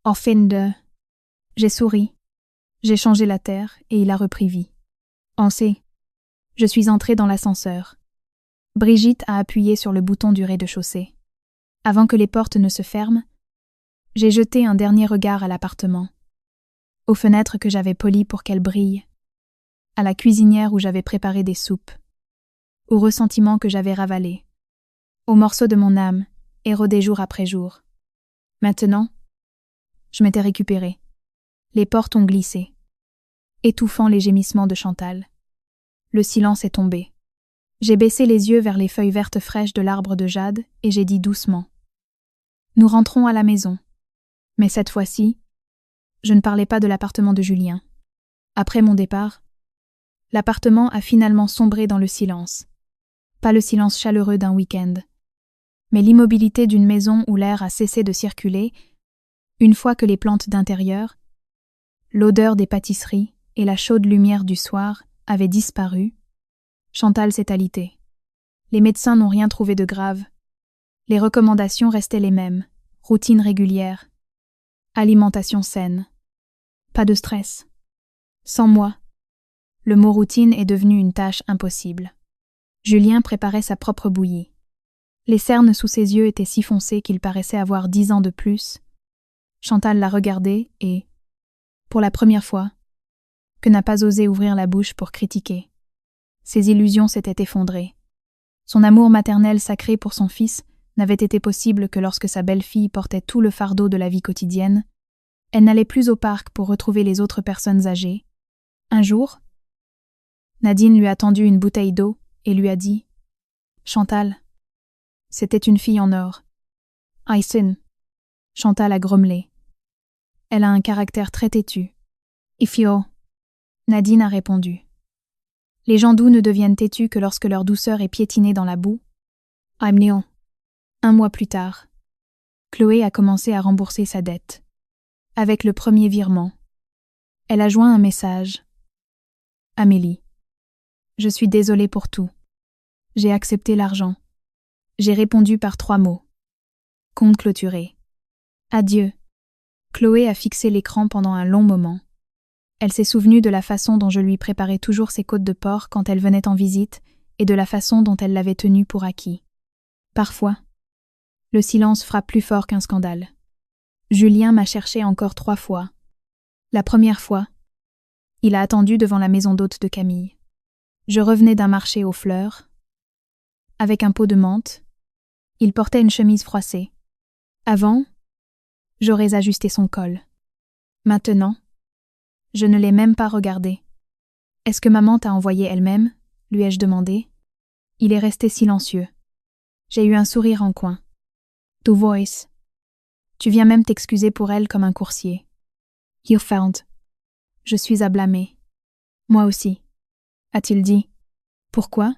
En fin de... » J'ai souri, j'ai changé la terre et il a repris vie. En C, je suis entrée dans l'ascenseur. Brigitte a appuyé sur le bouton du rez-de-chaussée. Avant que les portes ne se ferment, j'ai jeté un dernier regard à l'appartement, aux fenêtres que j'avais polies pour qu'elles brillent, à la cuisinière où j'avais préparé des soupes, aux ressentiments que j'avais ravalés, aux morceaux de mon âme, érodés jour après jour. Maintenant, je m'étais récupérée. Les portes ont glissé, étouffant les gémissements de Chantal. Le silence est tombé. J'ai baissé les yeux vers les feuilles vertes fraîches de l'arbre de jade et j'ai dit doucement « Nous rentrons à la maison. » Mais cette fois-ci, je ne parlais pas de l'appartement de Julien. Après mon départ, l'appartement a finalement sombré dans le silence. Pas le silence chaleureux d'un week-end, mais l'immobilité d'une maison où l'air a cessé de circuler, une fois que les plantes d'intérieur, l'odeur des pâtisseries et la chaude lumière du soir avaient disparu. Chantal s'est alitée. Les médecins n'ont rien trouvé de grave. Les recommandations restaient les mêmes. Routine régulière. Alimentation saine. Pas de stress. Sans moi, le mot routine est devenu une tâche impossible. Julien préparait sa propre bouillie. Les cernes sous ses yeux étaient si foncées qu'il paraissait avoir 10 ans de plus. Chantal l'a regardé et, pour la première fois, que n'a pas osé ouvrir la bouche pour critiquer. Ses illusions s'étaient effondrées. Son amour maternel sacré pour son fils n'avait été possible que lorsque sa belle-fille portait tout le fardeau de la vie quotidienne. Elle n'allait plus au parc pour retrouver les autres personnes âgées. Un jour, Nadine lui a tendu une bouteille d'eau et lui a dit « Chantal ». C'était une fille en or. « Aysin ». Chantal a grommelé. Elle a un caractère très têtu. « Ifio ». Nadine a répondu. Les gens doux ne deviennent têtus que lorsque leur douceur est piétinée dans la boue. « I'm néon ». 1 mois plus tard, Chloé a commencé à rembourser sa dette. Avec le premier virement, elle a joint un message. « Amélie, je suis désolée pour tout. J'ai accepté l'argent. J'ai répondu par 3 mots. Compte clôturé. Adieu. » Chloé a fixé l'écran pendant un long moment. Elle s'est souvenue de la façon dont je lui préparais toujours ses côtes de porc quand elle venait en visite et de la façon dont elle l'avait tenu pour acquis. Parfois, le silence frappe plus fort qu'un scandale. Julien m'a cherché encore 3 fois. La première fois, il a attendu devant la maison d'hôte de Camille. Je revenais d'un marché aux fleurs. Avec un pot de menthe, il portait une chemise froissée. Avant, j'aurais ajusté son col. Maintenant, je ne l'ai même pas regardé. « Est-ce que maman t'a envoyé elle-même » lui ai-je demandé. Il est resté silencieux. J'ai eu un sourire en coin. « Tu voice. Tu viens même t'excuser pour elle comme un coursier. »« You found. » Je suis à blâmer. « Moi aussi. » a-t-il dit. « Pourquoi ?»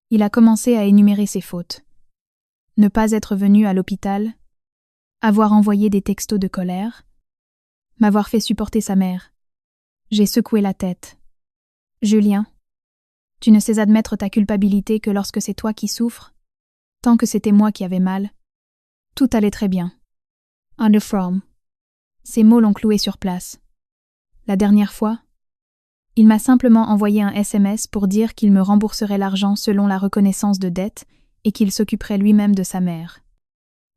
Il a commencé à énumérer ses fautes. Ne pas être venu à l'hôpital, avoir envoyé des textos de colère, m'avoir fait supporter sa mère. J'ai secoué la tête. « Julien, tu ne sais admettre ta culpabilité que lorsque c'est toi qui souffres. Tant que c'était moi qui avais mal, tout allait très bien. » Under from. Ces mots l'ont cloué sur place. La dernière fois, il m'a simplement envoyé un SMS pour dire qu'il me rembourserait l'argent selon la reconnaissance de dette et qu'il s'occuperait lui-même de sa mère.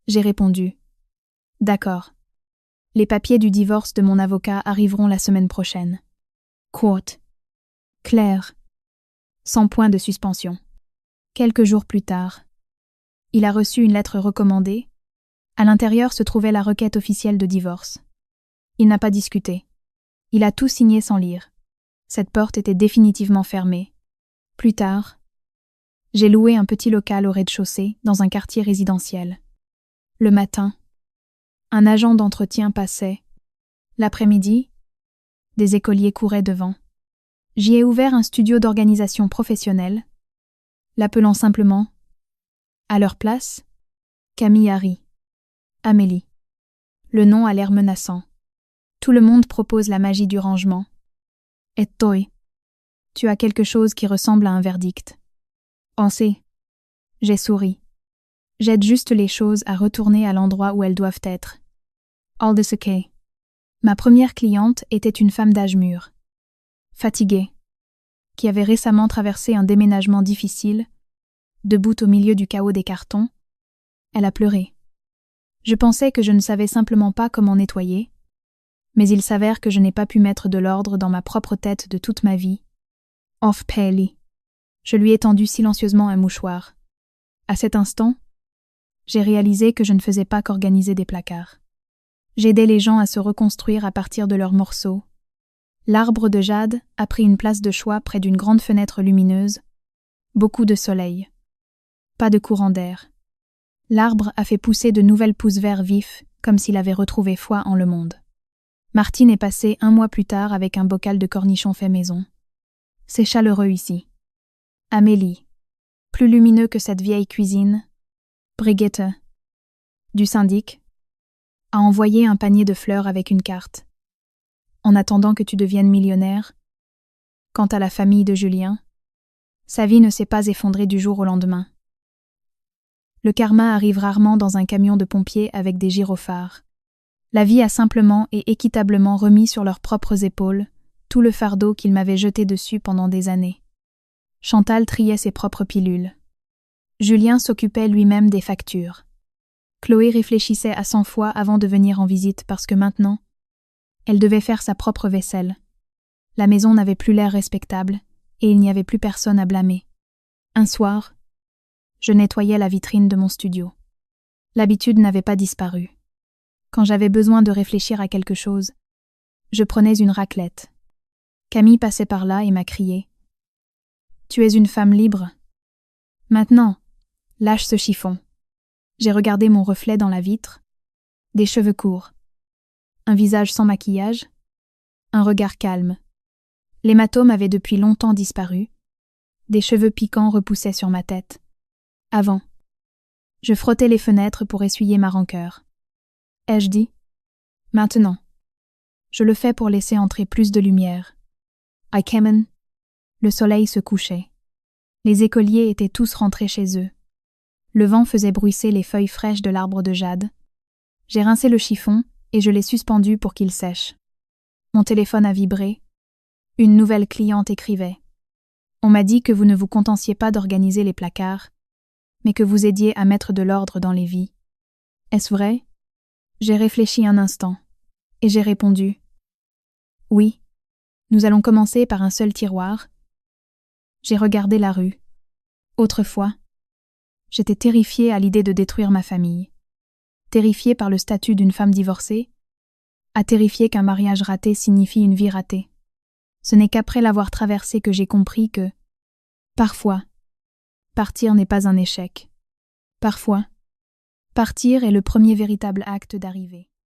J'ai répondu « D'accord. Les papiers du divorce de mon avocat arriveront la semaine prochaine. » Quote. Claire. Sans point de suspension. Quelques jours plus tard, il a reçu une lettre recommandée. À l'intérieur se trouvait la requête officielle de divorce. Il n'a pas discuté. Il a tout signé sans lire. Cette porte était définitivement fermée. Plus tard, j'ai loué un petit local au rez-de-chaussée dans un quartier résidentiel. Le matin, un agent d'entretien passait. L'après-midi, des écoliers couraient devant. J'y ai ouvert un studio d'organisation professionnelle, l'appelant simplement, à leur place, Camille a ri. Amélie. Le nom a l'air menaçant. Tout le monde propose la magie du rangement. Et toi, tu as quelque chose qui ressemble à un verdict. Pensez. J'ai souri. J'aide juste les choses à retourner à l'endroit où elles doivent être. All this okay. Ma première cliente était une femme d'âge mûr, fatiguée, qui avait récemment traversé un déménagement difficile. Debout au milieu du chaos des cartons, elle a pleuré. Je pensais que je ne savais simplement pas comment nettoyer, mais il s'avère que je n'ai pas pu mettre de l'ordre dans ma propre tête de toute ma vie. Off Paley. Je lui ai tendu silencieusement un mouchoir. À cet instant, j'ai réalisé que je ne faisais pas qu'organiser des placards. J'aidais les gens à se reconstruire à partir de leurs morceaux. L'arbre de jade a pris une place de choix près d'une grande fenêtre lumineuse. Beaucoup de soleil. Pas de courant d'air. L'arbre a fait pousser de nouvelles pousses verts vifs, comme s'il avait retrouvé foi en le monde. Martine est passée 1 mois plus tard avec un bocal de cornichons fait maison. C'est chaleureux ici. Amélie, plus lumineux que cette vieille cuisine. Brigitte, du syndic, a envoyé un panier de fleurs avec une carte. En attendant que tu deviennes millionnaire. Quant à la famille de Julien, sa vie ne s'est pas effondrée du jour au lendemain. Le karma arrive rarement dans un camion de pompiers avec des gyrophares. La vie a simplement et équitablement remis sur leurs propres épaules tout le fardeau qu'il m'avait jeté dessus pendant des années. Chantal triait ses propres pilules. Julien s'occupait lui-même des factures. Chloé réfléchissait à 100 fois avant de venir en visite parce que maintenant, elle devait faire sa propre vaisselle. La maison n'avait plus l'air respectable, et il n'y avait plus personne à blâmer. Un soir, je nettoyais la vitrine de mon studio. L'habitude n'avait pas disparu. Quand j'avais besoin de réfléchir à quelque chose, je prenais une raclette. Camille passait par là et m'a crié « Tu es une femme libre. Maintenant, lâche ce chiffon. » J'ai regardé mon reflet dans la vitre. Des cheveux courts. Un visage sans maquillage. Un regard calme. L'hématome avait depuis longtemps disparu. Des cheveux piquants repoussaient sur ma tête. Avant. Je frottais les fenêtres pour essuyer ma rancœur. Ai-je dit ? Maintenant. Je le fais pour laisser entrer plus de lumière. I came in. Le soleil se couchait. Les écoliers étaient tous rentrés chez eux. Le vent faisait bruisser les feuilles fraîches de l'arbre de jade. J'ai rincé le chiffon et je l'ai suspendu pour qu'il sèche. Mon téléphone a vibré. Une nouvelle cliente écrivait. On m'a dit que vous ne vous contentiez pas d'organiser les placards, mais que vous aidiez à mettre de l'ordre dans les vies. Est-ce vrai ? J'ai réfléchi un instant, et j'ai répondu. Oui, nous allons commencer par un seul tiroir. J'ai regardé la rue. Autrefois, j'étais terrifiée à l'idée de détruire ma famille. Terrifiée par le statut d'une femme divorcée, à terrifiée qu'un mariage raté signifie une vie ratée. Ce n'est qu'après l'avoir traversé que j'ai compris que, parfois, partir n'est pas un échec. Parfois, partir est le premier véritable acte d'arrivée.